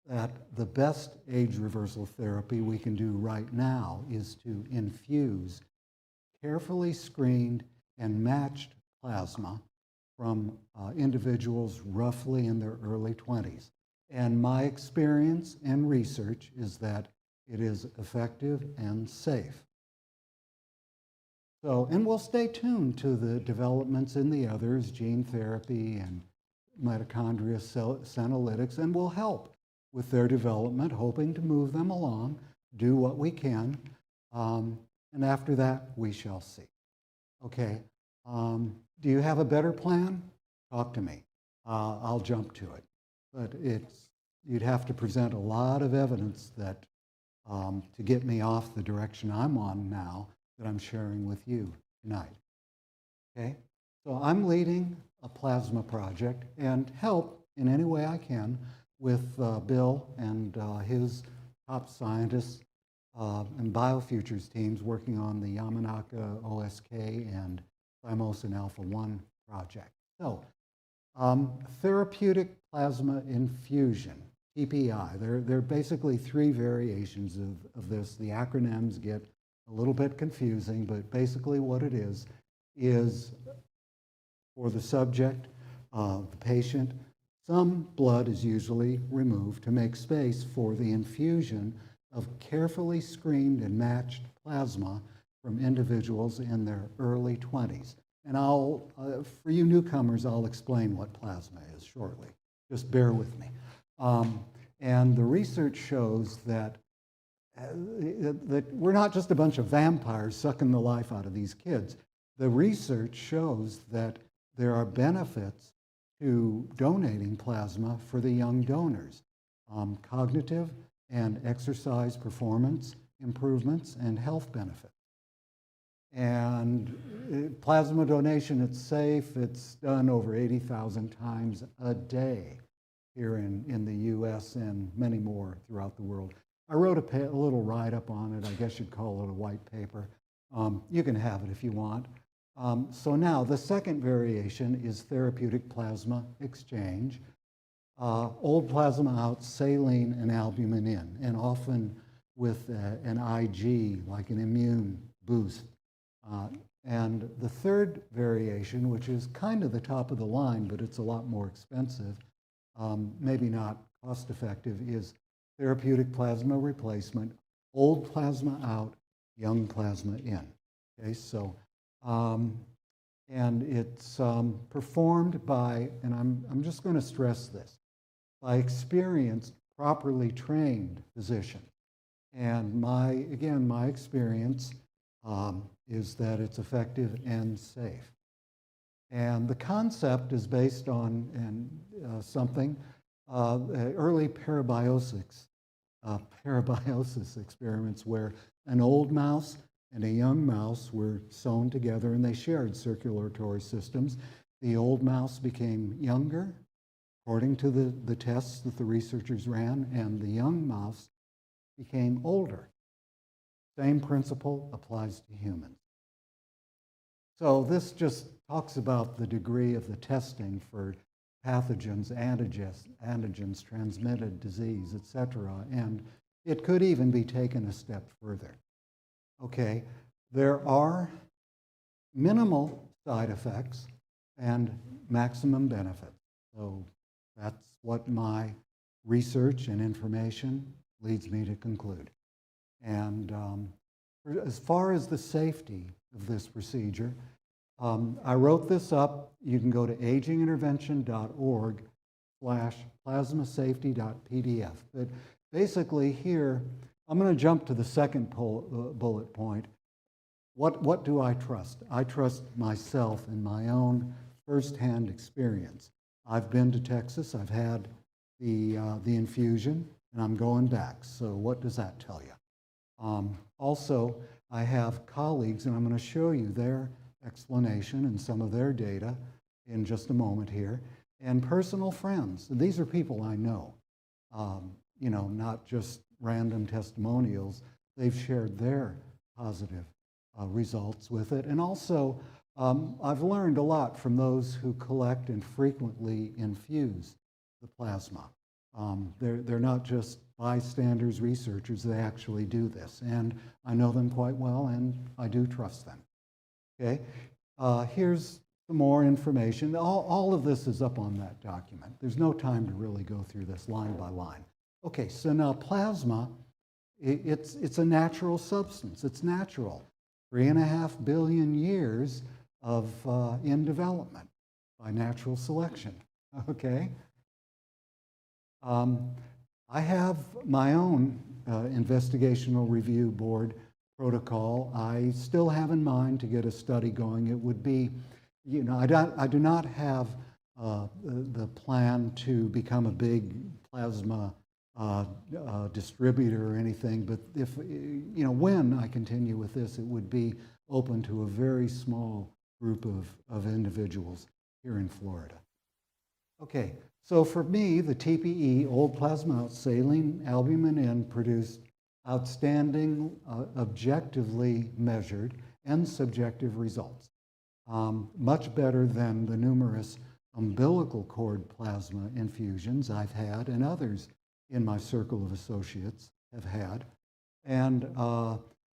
[SPEAKER 10] that the best age reversal therapy we can do right now is to infuse carefully screened and matched plasma from individuals roughly in their early 20s. And my experience and research is that it is effective and safe. So, and we'll stay tuned to the developments in the others, gene therapy and mitochondria senolytics, and we'll help with their development, hoping to move them along, do what we can, and after that, we shall see. Okay, do you have a better plan? Talk to me. I'll jump to it. But you'd have to present a lot of evidence that to get me off the direction I'm on now that I'm sharing with you tonight. Okay, so I'm leading a plasma project and help in any way I can with Bill and his top scientists and biofutures teams working on the Yamanaka OSK and thymosin alpha-1 project. So, therapeutic plasma infusion, TPI. There are basically three variations of this. The acronyms get a little bit confusing, but basically what it is for the subject, the patient, some blood is usually removed to make space for the infusion of carefully screened and matched plasma from individuals in their early 20s. And for you newcomers, I'll explain what plasma is shortly. Just bear with me. And the research shows that we're not just a bunch of vampires sucking the life out of these kids. The research shows that there are benefits to donating plasma for the young donors. Cognitive and exercise performance improvements and health benefits. And plasma donation, it's safe. It's done over 80,000 times a day here in the US and many more throughout the world. I wrote a little write-up on it. I guess you'd call it a white paper. You can have it if you want. So now the second variation is therapeutic plasma exchange. Old plasma out, saline and albumin in, and often with an IG, like an immune boost. And the third variation, which is kind of the top of the line, but it's a lot more expensive, maybe not cost effective, is therapeutic plasma replacement, old plasma out, young plasma in. Okay, so, and it's performed by, and I'm just going to stress this, by experienced, properly trained physicians. And my experience is that it's effective and safe. And the concept is based on something, early parabiosis experiments where an old mouse and a young mouse were sewn together and they shared circulatory systems. The old mouse became younger, according to the tests that the researchers ran, and the young mouse became older. Same principle applies to humans. So this just talks about the degree of the testing for pathogens, antigens, transmitted disease, etc. And it could even be taken a step further. Okay, there are minimal side effects and maximum benefits. So that's what my research and information leads me to conclude. And as far as the safety of this procedure, I wrote this up. You can go to agingintervention.org/plasmasafety.pdf. But basically here, I'm going to jump to the second bullet point. What do I trust? I trust myself and my own firsthand experience. I've been to Texas. I've had the infusion, and I'm going back. So what does that tell you? Also, I have colleagues, and I'm going to show you their explanation and some of their data in just a moment here, and personal friends. These are people I know, you know, not just random testimonials. They've shared their positive results with it. And also, I've learned a lot from those who collect and frequently infuse the plasma. They're not just bystanders, researchers, they actually do this. And I know them quite well, and I do trust them. Okay, here's some more information. All of this is up on that document. There's no time to really go through this line by line. Okay, so now plasma, it's a natural substance. It's natural. 3.5 billion years of in development by natural selection. Okay. I have my own investigational review board protocol. I still have in mind to get a study going. It would be, you know, I do not have the plan to become a big plasma distributor or anything, but if, you know, when I continue with this, it would be open to a very small group of individuals here in Florida. Okay, so for me, the TPE, old plasma out saline albumin N, produced outstanding, objectively measured and subjective results. Much better than the numerous umbilical cord plasma infusions I've had and others in my circle of associates have had. And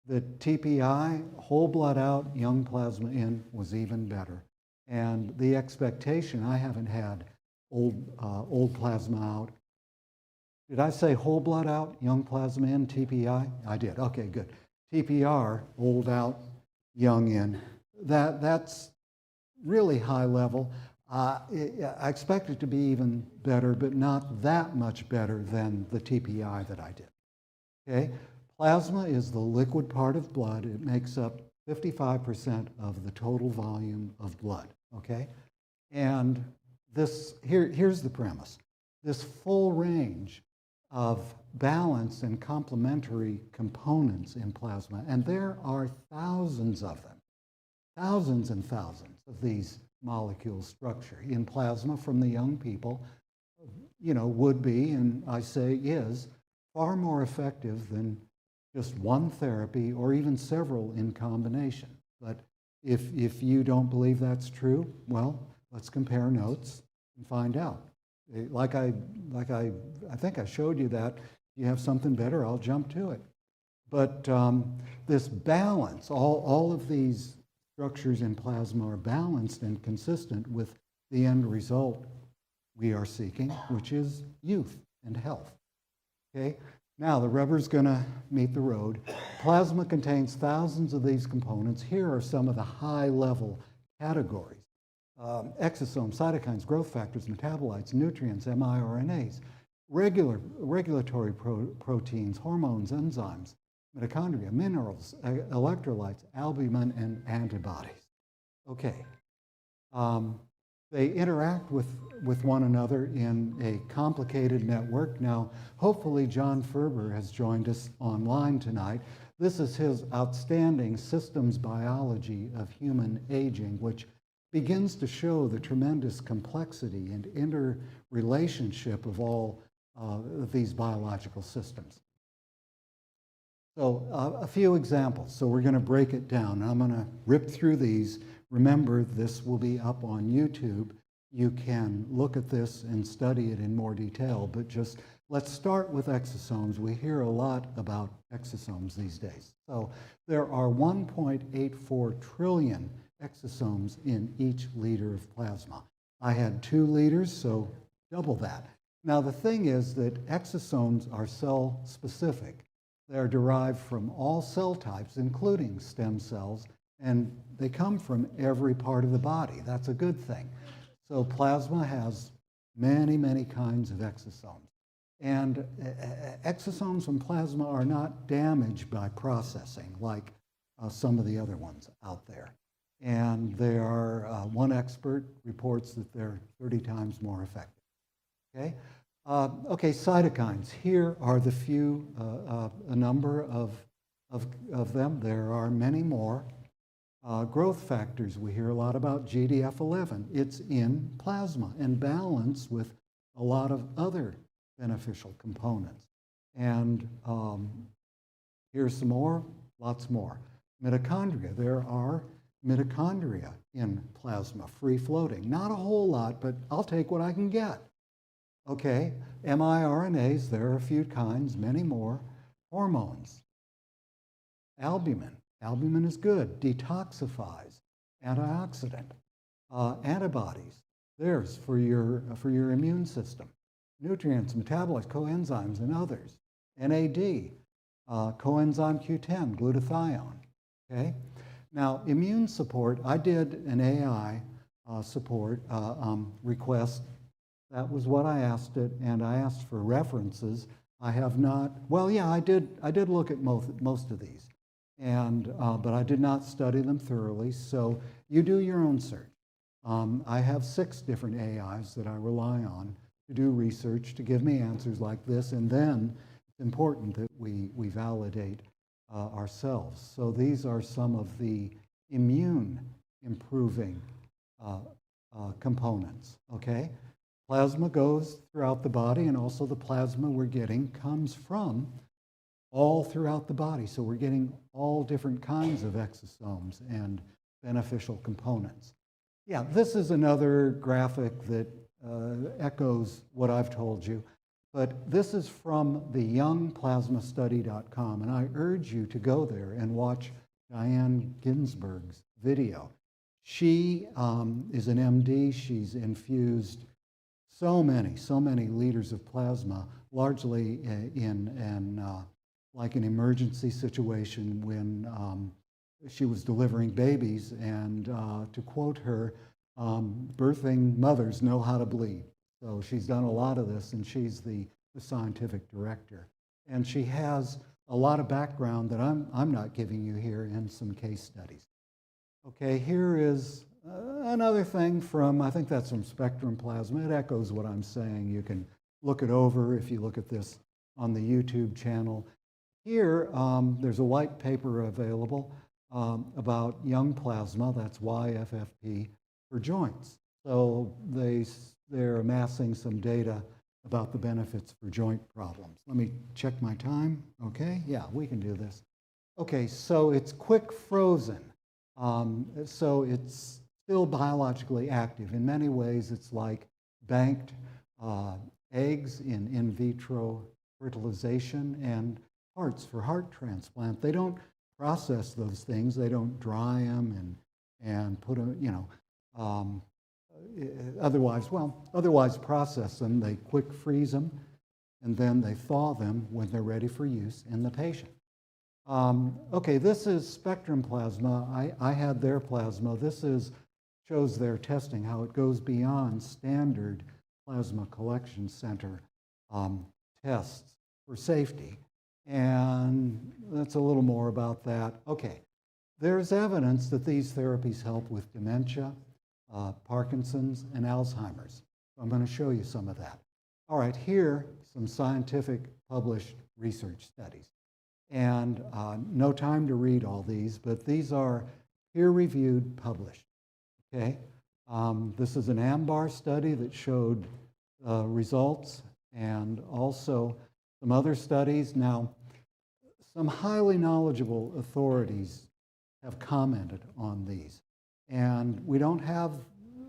[SPEAKER 10] the TPI, whole blood out, young plasma in, was even better. And the expectation, I haven't had old plasma out. Did I say whole blood out, young plasma in, TPI? I did, okay, good. TPR, old out, young in. That's really high level. I expect it to be even better, but not that much better than the TPI that I did. Okay, plasma is the liquid part of blood. It makes up 55% of the total volume of blood. Okay, and this here's the premise: this full range of balance and complementary components in plasma, and there are thousands of them, thousands and thousands of these molecule structure in plasma from the young people, you know, would be, and I say is, far more effective than just one therapy or even several in combination. But if you don't believe that's true, well, let's compare notes and find out. Like I think I showed you that. If you have something better, I'll jump to it. But this balance, all of these structures in plasma are balanced and consistent with the end result we are seeking, which is youth and health. Okay? Now the rubber's going to meet the road. Plasma contains thousands of these components. Here are some of the high-level categories. Exosomes, cytokines, growth factors, metabolites, nutrients, miRNAs, regulatory proteins, hormones, enzymes, mitochondria, minerals, electrolytes, albumin, and antibodies. Okay. They interact with one another in a complicated network. Now, hopefully John Ferber has joined us online tonight. This is his outstanding systems biology of human aging, which begins to show the tremendous complexity and interrelationship of all of these biological systems. So a few examples. So we're going to break it down. I'm going to rip through these. Remember, this will be up on YouTube. You can look at this and study it in more detail, but just let's start with exosomes. We hear a lot about exosomes these days. So there are 1.84 trillion exosomes in each liter of plasma. I had 2 liters, so double that. Now the thing is that exosomes are cell specific. They're derived from all cell types, including stem cells, and they come from every part of the body. That's a good thing. So plasma has many, many kinds of exosomes. And exosomes from plasma are not damaged by processing like some of the other ones out there. And they are, one expert reports that they're 30 times more effective. Okay? Okay, cytokines. Here are the few, a number of them. There are many more. Growth factors, we hear a lot about GDF11. It's in plasma and balanced with a lot of other beneficial components. And here's some more, lots more. Mitochondria, there are mitochondria in plasma, free floating. Not a whole lot, but I'll take what I can get. Okay, miRNAs, there are a few kinds, many more. Hormones, albumin. Albumin is good, detoxifies, antioxidant. Antibodies, there's for your immune system. Nutrients, metabolites, coenzymes, and others. NAD, coenzyme Q10, glutathione. Okay. Now, immune support, I did an AI support request. That was what I asked it, and I asked for references. I have not, well, yeah, I did look at most of these, and but I did not study them thoroughly, so you do your own search. I have 6 different AIs that I rely on to do research, to give me answers like this, and then it's important that we validate ourselves. So these are some of the immune improving components, okay? Plasma goes throughout the body, and also the plasma we're getting comes from all throughout the body. So we're getting all different kinds of exosomes and beneficial components. Yeah, this is another graphic that echoes what I've told you, but this is from the youngplasmastudy.com, and I urge you to go there and watch Diane Ginsburg's video. She is an MD. She's infused so many liters of plasma, largely in like an emergency situation when she was delivering babies, and to quote her, birthing mothers know how to bleed. So she's done a lot of this, and she's the scientific director. And she has a lot of background that I'm not giving you here in some case studies. Okay, here is another thing from, I think that's from Spectrum Plasma. It echoes what I'm saying. You can look it over if you look at this on the YouTube channel. Here, there's a white paper available about young plasma, that's YFFP, for joints. So they're amassing some data about the benefits for joint problems. Let me check my time. Okay, yeah, we can do this. Okay, so it's quick frozen. So it's still biologically active. In many ways, it's like banked eggs in vitro fertilization and hearts for heart transplant. They don't process those things. They don't dry them and put them, you know, otherwise process them. They quick freeze them, and then they thaw them when they're ready for use in the patient. Okay, this is Spectrum Plasma. I had their plasma. This shows their testing, how it goes beyond standard plasma collection center tests for safety. And that's a little more about that. Okay, there's evidence that these therapies help with dementia, Parkinson's, and Alzheimer's. I'm going to show you some of that. All right, here, some scientific published research studies. And no time to read all these, but these are peer-reviewed, published, okay? This is an AMBAR study that showed results, and also some other studies. Now, some highly knowledgeable authorities have commented on these, and we don't have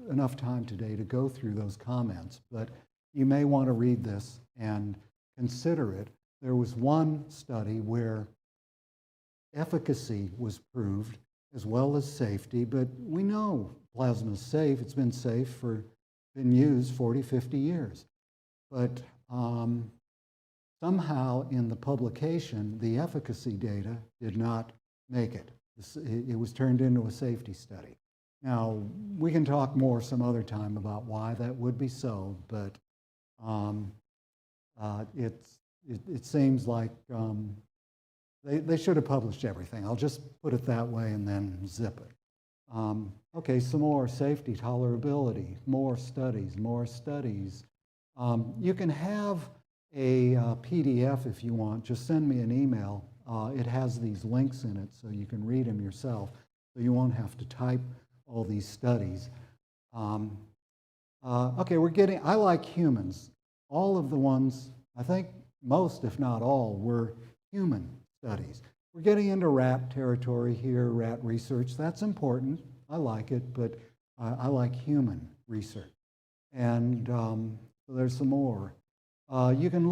[SPEAKER 10] enough time today to go through those comments, but you may want to read this and consider it. There was one study where efficacy was proved as well as safety, but we know plasma is safe. It's been been used 40, 50 years. But somehow in the publication, the efficacy data did not make it. It was turned into a safety study. Now, we can talk more some other time about why that would be so, but it seems like they should have published everything. I'll just put it that way and then zip it. Okay, some more safety, tolerability, more studies, more studies. You can have a PDF if you want. Just send me an email. It has these links in it so you can read them yourself, so you won't have to type all these studies. Okay, I like humans. All of the ones, I think most, if not all, were human studies. We're getting into rat territory here, rat research. That's important. I like it, but I like human research. And so there's some more. You can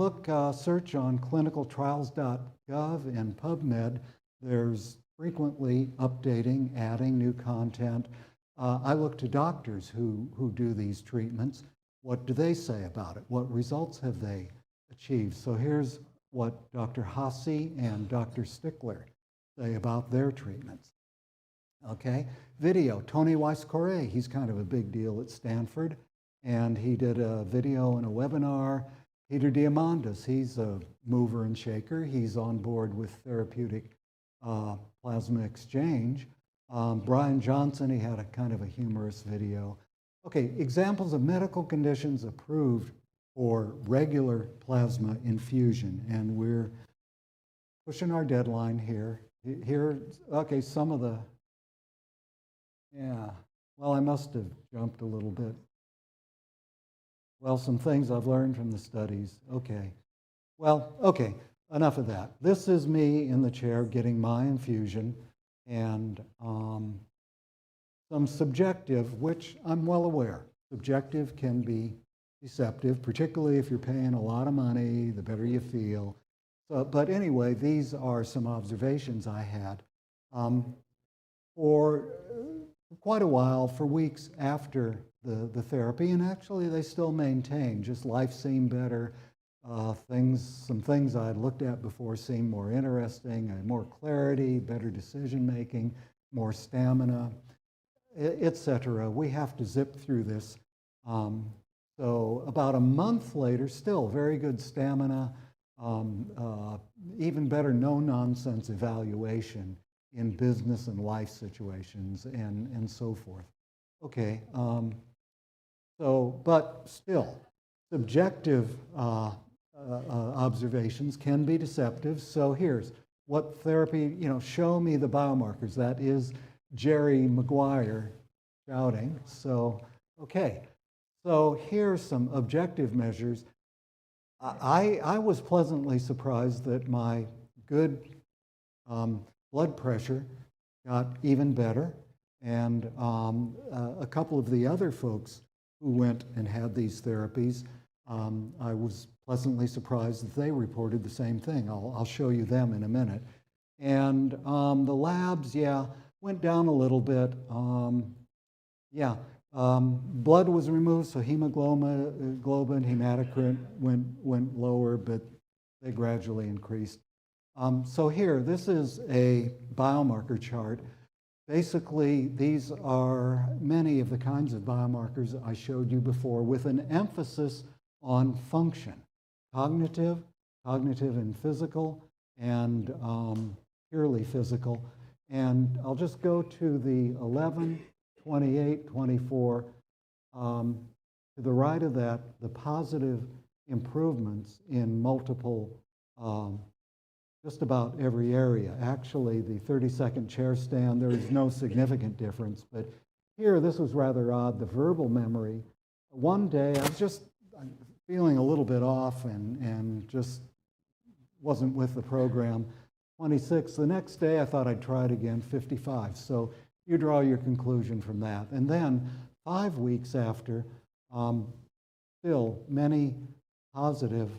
[SPEAKER 10] search on clinicaltrials.gov and PubMed. There's frequently updating, adding new content. I look to doctors who do these treatments. What do they say about it? What results have they achieved? So here's what Dr. Hasse and Dr. Stickler say about their treatments. Okay, video, Tony Weiss-Correa, he's kind of a big deal at Stanford, and he did a video and a webinar. Peter Diamandis, he's a mover and shaker. He's on board with therapeutic plasma exchange. Brian Johnson, he had a kind of a humorous video. Okay, examples of medical conditions approved for regular plasma infusion, and we're pushing our deadline here. Here, okay, some of the, yeah, well, I must have jumped a little bit. Well, some things I've learned from the studies. Okay. Well, okay, enough of that. This is me in the chair getting my infusion, and some subjective, which I'm well aware. Subjective can be deceptive, particularly if you're paying a lot of money, the better you feel. So, but anyway, these are some observations I had. For quite a while, for weeks after the therapy, and actually they still maintain, just life seemed better. Some things I had looked at before seemed more interesting, more clarity, better decision making, more stamina, etc. We have to zip through this. So about a month later, still very good stamina, even better no-nonsense evaluation in business and life situations and so forth. Okay, but still, subjective observations can be deceptive. So here's what therapy, show me the biomarkers. That is Jerry Maguire shouting. So, okay. So here's some objective measures. I was pleasantly surprised that my good blood pressure got even better. And a couple of the other folks who went and had these therapies, I was pleasantly surprised that they reported the same thing. I'll show you them in a minute. And the labs, yeah, went down a little bit. Blood was removed, so hemoglobin, hematocrit went lower, but they gradually increased. So here, this is a biomarker chart. Basically, these are many of the kinds of biomarkers I showed you before with an emphasis on function, cognitive and physical, and purely physical. And I'll just go to the 11, 28, 24. To the right of that, the positive improvements in multiple, just about every area. Actually, the 30-second chair stand, there is no significant difference. But here, this was rather odd, the verbal memory. One day, I was just feeling a little bit off and just wasn't with the program. 26. The next day, I thought I'd try it again, 55. So you draw your conclusion from that. And then 5 weeks after, still many positive,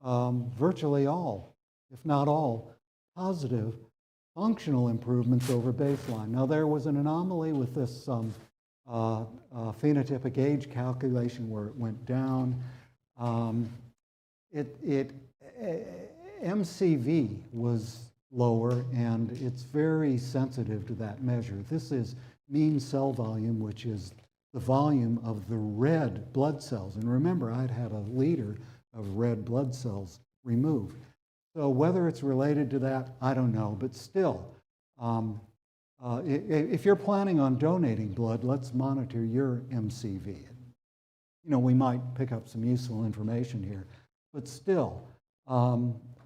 [SPEAKER 10] virtually all, if not all, positive functional improvements over baseline. Now, there was an anomaly with this phenotypic age calculation where it went down. MCV was lower, and it's very sensitive to that measure. This is mean cell volume, which is the volume of the red blood cells. And remember, I'd had a liter of red blood cells removed. So whether it's related to that, I don't know. But still, if you're planning on donating blood, let's monitor your MCV. We might pick up some useful information here. But still,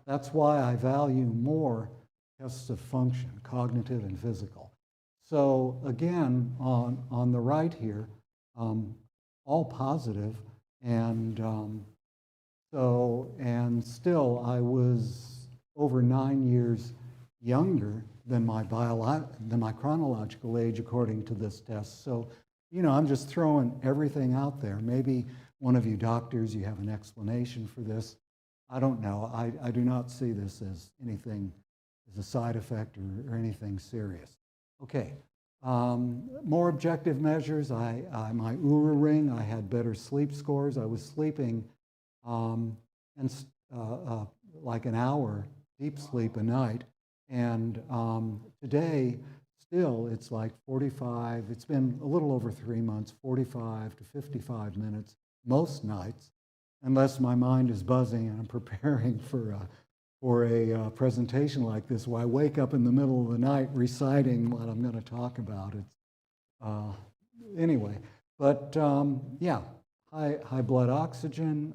[SPEAKER 10] that's why I value more tests of function, cognitive and physical. So again, on the right here, all positive, and still I was over 9 years younger than my chronological age according to this test. So, I'm just throwing everything out there. Maybe one of you doctors, you have an explanation for this. I don't know. I do not see this as anything, as a side effect or anything serious. Okay, More objective measures, my Oura ring, I had better sleep scores. I was sleeping like an hour deep sleep a night. And today, still, it's like 45, it's been a little over 3 months, 45 to 55 minutes most nights, unless my mind is buzzing and I'm preparing for a presentation like this, where I wake up in the middle of the night reciting what I'm going to talk about. It's anyway, but yeah, high blood oxygen.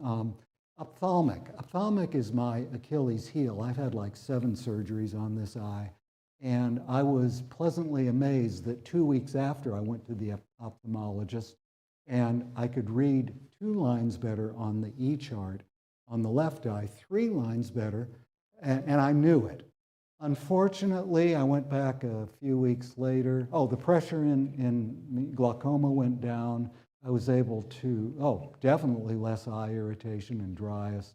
[SPEAKER 10] Ophthalmic is my Achilles heel. I've had like 7 surgeries on this eye, and I was pleasantly amazed that 2 weeks after I went to the ophthalmologist, and I could read 2 lines better on the E chart on the left eye, 3 lines better, and I knew it. Unfortunately, I went back a few weeks later. Oh, the pressure in glaucoma went down. I was able to, definitely less eye irritation and dryness.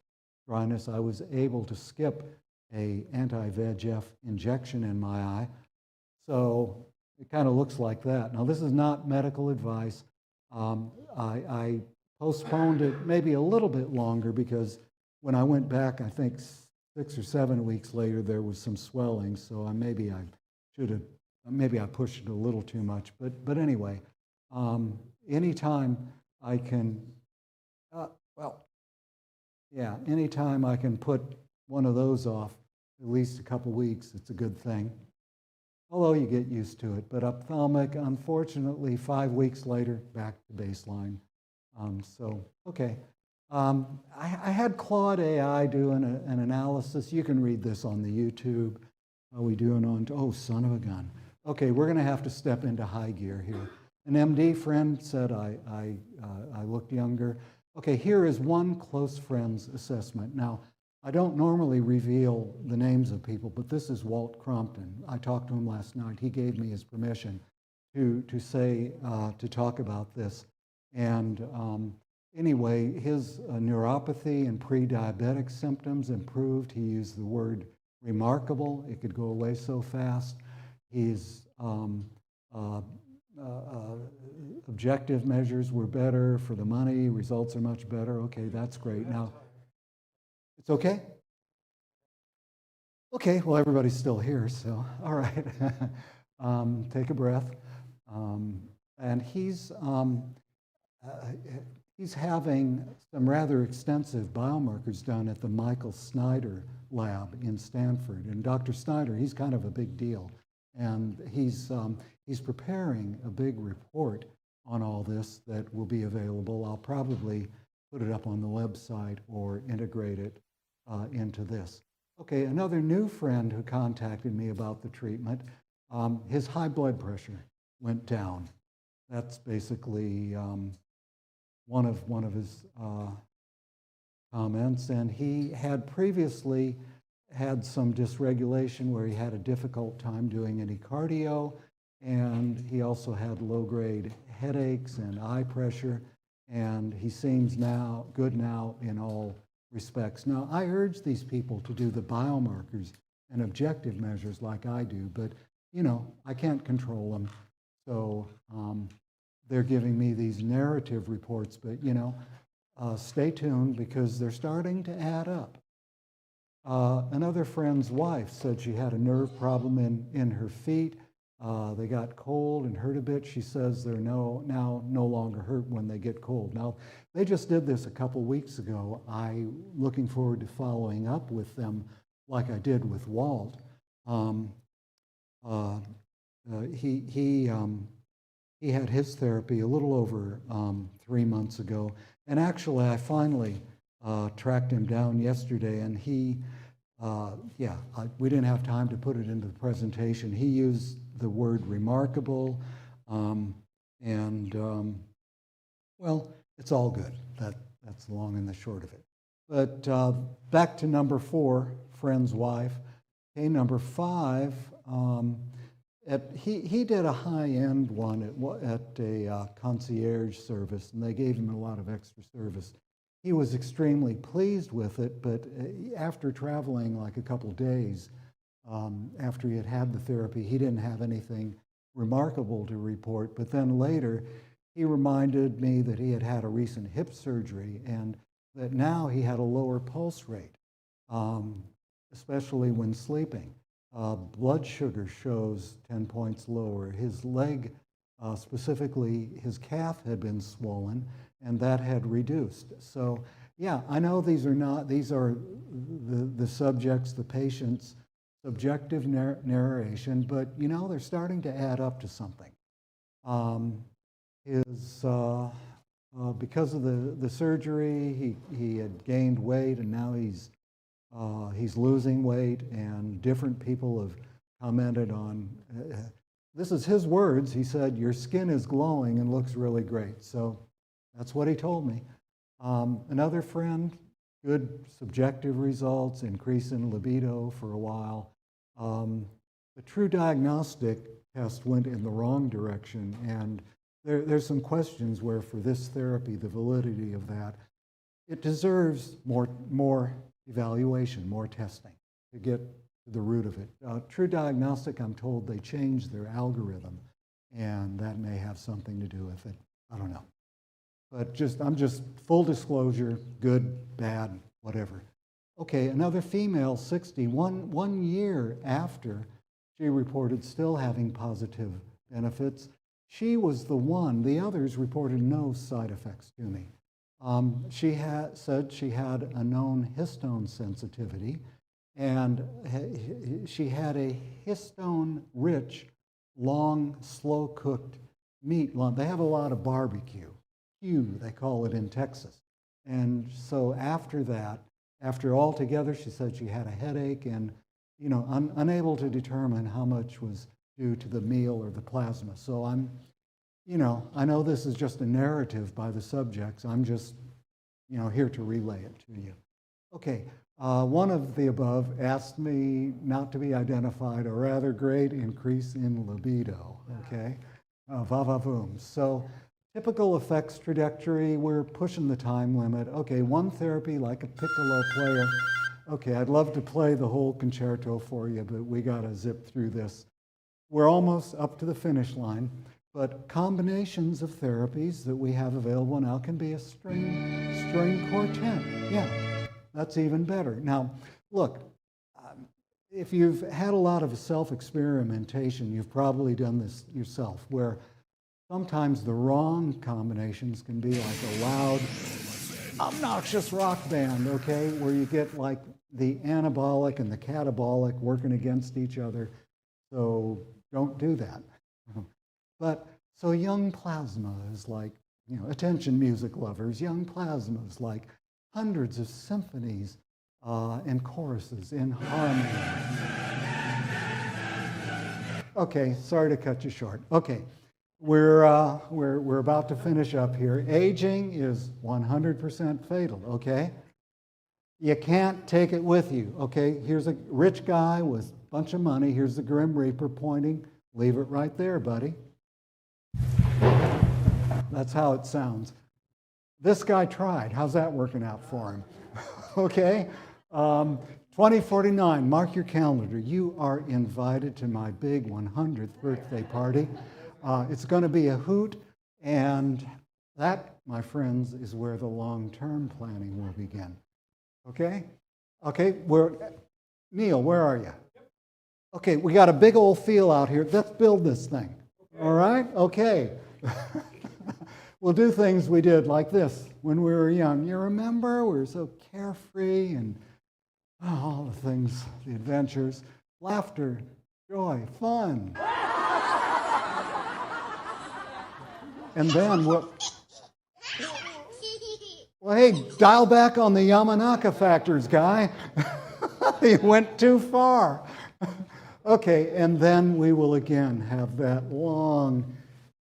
[SPEAKER 10] I was able to skip a anti-VEGF injection in my eye. So it kind of looks like that. Now, this is not medical advice. I postponed it maybe a little bit longer because when I went back, I think 6 or 7 weeks later, there was some swelling. So maybe I pushed it a little too much. But anyway, anytime I can, anytime I can put one of those off at least a couple weeks, it's a good thing. Although you get used to it. But ophthalmic, unfortunately, 5 weeks later, back to baseline. Okay. I had Claude AI do an analysis. You can read this on the YouTube. How are we doing on, son of a gun. Okay, we're going to have to step into high gear here. An MD friend said I looked younger. Okay, here is one close friend's assessment. Now, I don't normally reveal the names of people, but this is Walt Crompton. I talked to him last night. He gave me his permission to talk about this. And anyway, his neuropathy and pre-diabetic symptoms improved. He used the word remarkable. It could go away so fast. His objective measures were better for the money. Results are much better. Okay, that's great. Now, it's okay? Okay, well, everybody's still here, so all right. Take a breath. And he's having some rather extensive biomarkers done at the Michael Snyder lab in Stanford. And Dr. Snyder, he's kind of a big deal. And he's preparing a big report on all this that will be available. I'll probably put it up on the website or integrate it into this. Okay, another new friend who contacted me about the treatment, his high blood pressure went down. That's basically one of his comments. And he had previously had some dysregulation where he had a difficult time doing any cardio, and he also had low-grade headaches and eye pressure, and he seems good now in all respects. Now, I urge these people to do the biomarkers and objective measures like I do, but, I can't control them. So they're giving me these narrative reports, but, stay tuned because they're starting to add up. Another friend's wife said she had a nerve problem in her feet. They got cold and hurt a bit. She says they're now no longer hurt when they get cold. Now, they just did this a couple weeks ago. I'm looking forward to following up with them like I did with Walt. He had his therapy a little over 3 months ago. And actually, I finally tracked him down yesterday, and we didn't have time to put it into the presentation. He used the word remarkable, well, it's all good. That's the long and the short of it. But back to number 4, friend's wife. Okay, number 5, he did a high-end one at a concierge service, and they gave him a lot of extra service. He was extremely pleased with it, but after traveling like a couple days, after he had the therapy, he didn't have anything remarkable to report. But then later, he reminded me that he had had a recent hip surgery and that now he had a lower pulse rate, especially when sleeping. Blood sugar shows 10 points lower. His leg, specifically his calf, had been swollen, and that had reduced. So yeah, I know these are the subjects, the patient's subjective narration, but you know, they're starting to add up to something. Because of the surgery, he had gained weight, and now he's losing weight, and different people have commented on, this is his words, he said, your skin is glowing and looks really great. So that's what he told me. Another friend, good subjective results, increase in libido for a while. The true diagnostic test went in the wrong direction, and there's some questions where for this therapy, the validity of that, it deserves more evaluation, more testing to get to the root of it. True diagnostic, I'm told they changed their algorithm, and that may have something to do with it. I don't know. But I'm just full disclosure, good, bad, whatever. Okay, another female, 60, one year after she reported still having positive benefits. She was the one, the others reported no side effects to me. She said she had a known histone sensitivity, and she had a histone-rich, long, slow-cooked meat. They have a lot of barbecue. Q, they call it in Texas. And so after that, after all together, she said she had a headache and, you know, unable to determine how much was due to the meal or the plasma. So I know this is just a narrative by the subjects. I'm just, here to relay it to you. Okay, one of the above asked me not to be identified, a rather great increase in libido, okay? Va-va-voom. So typical effects trajectory, we're pushing the time limit. Okay, one therapy like a piccolo player. Okay, I'd love to play the whole concerto for you, but we gotta zip through this. We're almost up to the finish line, but combinations of therapies that we have available now can be a string quartet. Yeah, that's even better. Now, look, if you've had a lot of self-experimentation, you've probably done this yourself, where sometimes the wrong combinations can be like a loud, obnoxious rock band, okay, where you get like the anabolic and the catabolic working against each other. So don't do that. But so young plasma is like, attention music lovers, young plasma is like hundreds of symphonies and choruses in harmony. Okay, sorry to cut you short. Okay. We're about to finish up here. Aging is 100% fatal, okay? You can't take it with you, okay? Here's a rich guy with a bunch of money. Here's the Grim Reaper pointing. Leave it right there, buddy. That's how it sounds. This guy tried. How's that working out for him? Okay? 2049, mark your calendar. You are invited to my big 100th birthday party. It's going to be a hoot, and that, my friends, is where the long-term planning will begin. Okay? Okay, Neil, where are you? Okay, we got a big old field out here. Let's build this thing. All right? Okay. We'll do things we did like this when we were young. You remember? We were so carefree and all the things, the adventures, laughter, joy, fun. And then well, hey, dial back on the Yamanaka factors, guy. You went too far. Okay, and then we will again have that long,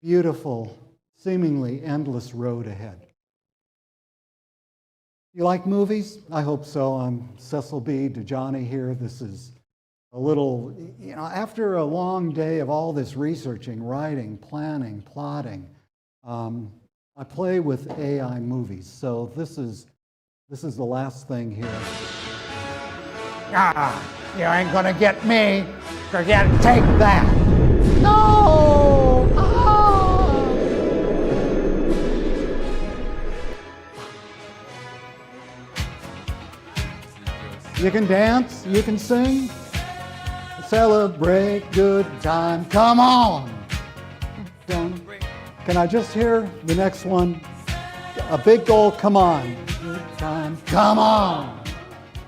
[SPEAKER 10] beautiful, seemingly endless road ahead. You like movies? I hope so. I'm Cecil B. DeJohnny here. This is a little, after a long day of all this researching, writing, planning, plotting, I play with AI movies, so this is the last thing here. You ain't gonna get me. Take that. No! You can dance, you can sing. Celebrate good time. Come on. Can I just hear the next one? A big goal, come on. Good time, come on.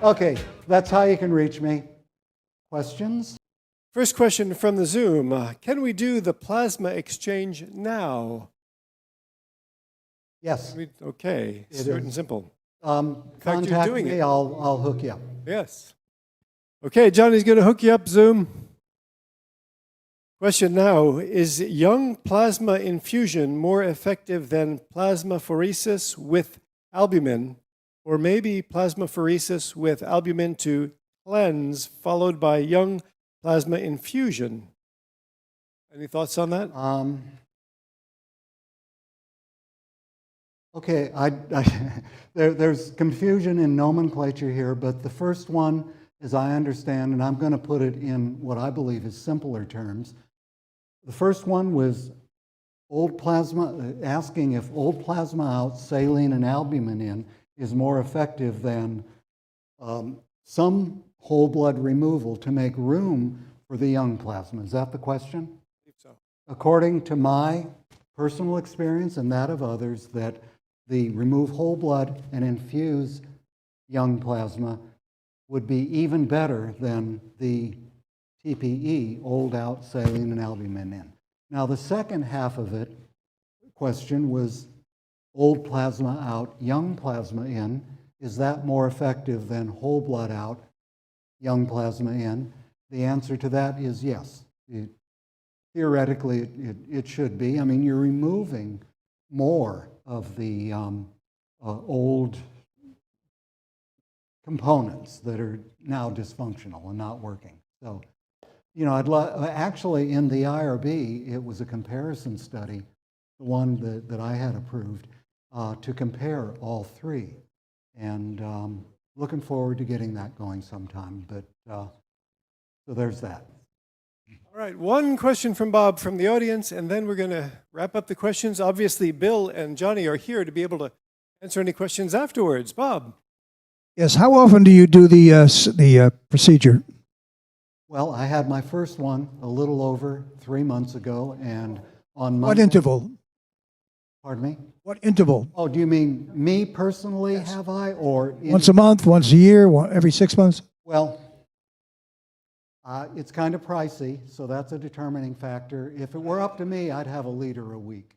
[SPEAKER 10] Okay, that's how you can reach me. Questions?
[SPEAKER 1] First question from the Zoom. Can we do the plasma exchange now?
[SPEAKER 10] Yes.
[SPEAKER 1] Okay,
[SPEAKER 10] It
[SPEAKER 1] short and
[SPEAKER 10] is.
[SPEAKER 1] simple.
[SPEAKER 10] Contact
[SPEAKER 1] doing
[SPEAKER 10] me,
[SPEAKER 1] it.
[SPEAKER 10] I'll hook you up.
[SPEAKER 1] Yes. Okay, Johnny's going to hook you up, Zoom. Question now, is young plasma infusion more effective than plasmapheresis with albumin, or maybe plasmapheresis with albumin to cleanse, followed by young plasma infusion? Any thoughts on that?
[SPEAKER 10] Okay, there's confusion in nomenclature here, but the first one, as I understand, and I'm going to put it in what I believe is simpler terms. The first one was old plasma, asking if old plasma out, saline and albumin in, is more effective than some whole blood removal to make room for the young plasma. Is that the question?
[SPEAKER 1] I believe so.
[SPEAKER 10] According to my personal experience and that of others, that the remove whole blood and infuse young plasma would be even better than the TPE, old out, saline and albumin in. Now the second half of it, question was old plasma out, young plasma in. Is that more effective than whole blood out, young plasma in? The answer to that is yes. Theoretically, it should be. I mean, you're removing more of the old components that are now dysfunctional and not working. So, you know, actually in the IRB, it was a comparison study, the one that I had approved, to compare all three. And looking forward to getting that going sometime. But so there's that.
[SPEAKER 1] All right, one question from Bob from the audience, and then we're going to wrap up the questions. Obviously, Bill and Johnny are here to be able to answer any questions afterwards. Bob?
[SPEAKER 11] Yes, how often do you do the procedure?
[SPEAKER 10] Well, I had my first one a little over 3 months ago, and on Monday...
[SPEAKER 11] What interval?
[SPEAKER 10] Pardon me?
[SPEAKER 11] What interval?
[SPEAKER 10] Oh, do you mean me personally, yes. Have I, or...
[SPEAKER 11] Once a month, once a year, every 6 months?
[SPEAKER 10] Well, it's kind of pricey, so that's a determining factor. If it were up to me, I'd have a liter a week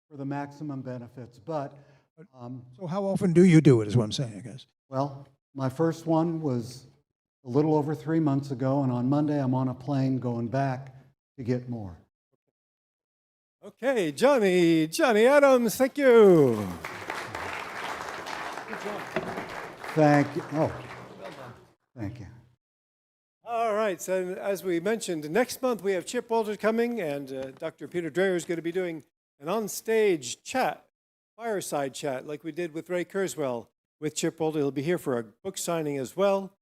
[SPEAKER 10] for the maximum benefits, but...
[SPEAKER 11] so how often do you do it, is what I'm saying, I guess?
[SPEAKER 10] Well, my first one was a little over 3 months ago, and on Monday I'm on a plane going back to get more.
[SPEAKER 1] Okay, Johnny Adams, thank you. Good job.
[SPEAKER 10] Thank you. Oh, well done. Thank you.
[SPEAKER 1] All right, so as we mentioned, next month we have Chip Walter coming, and Dr. Peter Dreyer is going to be doing an on-stage chat, fireside chat, like we did with Ray Kurzweil with Chip Walter. He'll be here for a book signing as well,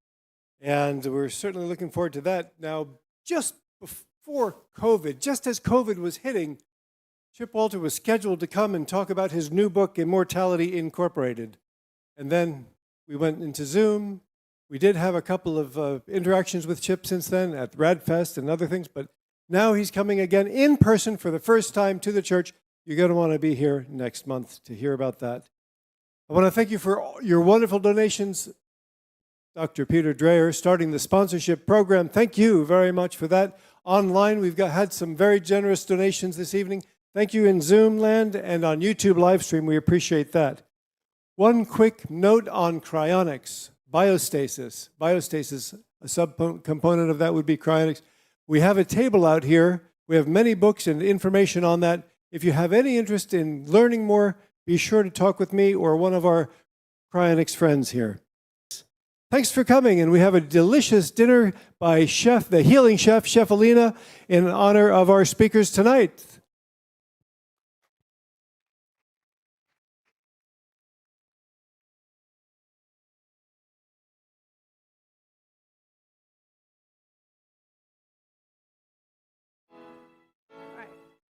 [SPEAKER 1] and we're certainly looking forward to that. Now, just before COVID, just as COVID was hitting, Chip Walter was scheduled to come and talk about his new book, Immortality Incorporated. And then we went into Zoom. We did have a couple of interactions with Chip since then at RadFest and other things, but now he's coming again in person for the first time to the church. You're going to want to be here next month to hear about that. I want to thank you for your wonderful donations. Dr. Peter Dreyer starting the sponsorship program. Thank you very much for that. Online, we've had some very generous donations this evening. Thank you in Zoom land and on YouTube live stream. We appreciate that. One quick note on cryonics, biostasis. Biostasis, a subcomponent of that would be cryonics. We have a table out here. We have many books and information on that. If you have any interest in learning more, be sure to talk with me or one of our cryonics friends here. Thanks for coming, and we have a delicious dinner by the healing chef, Chef Alina, in honor of our speakers tonight.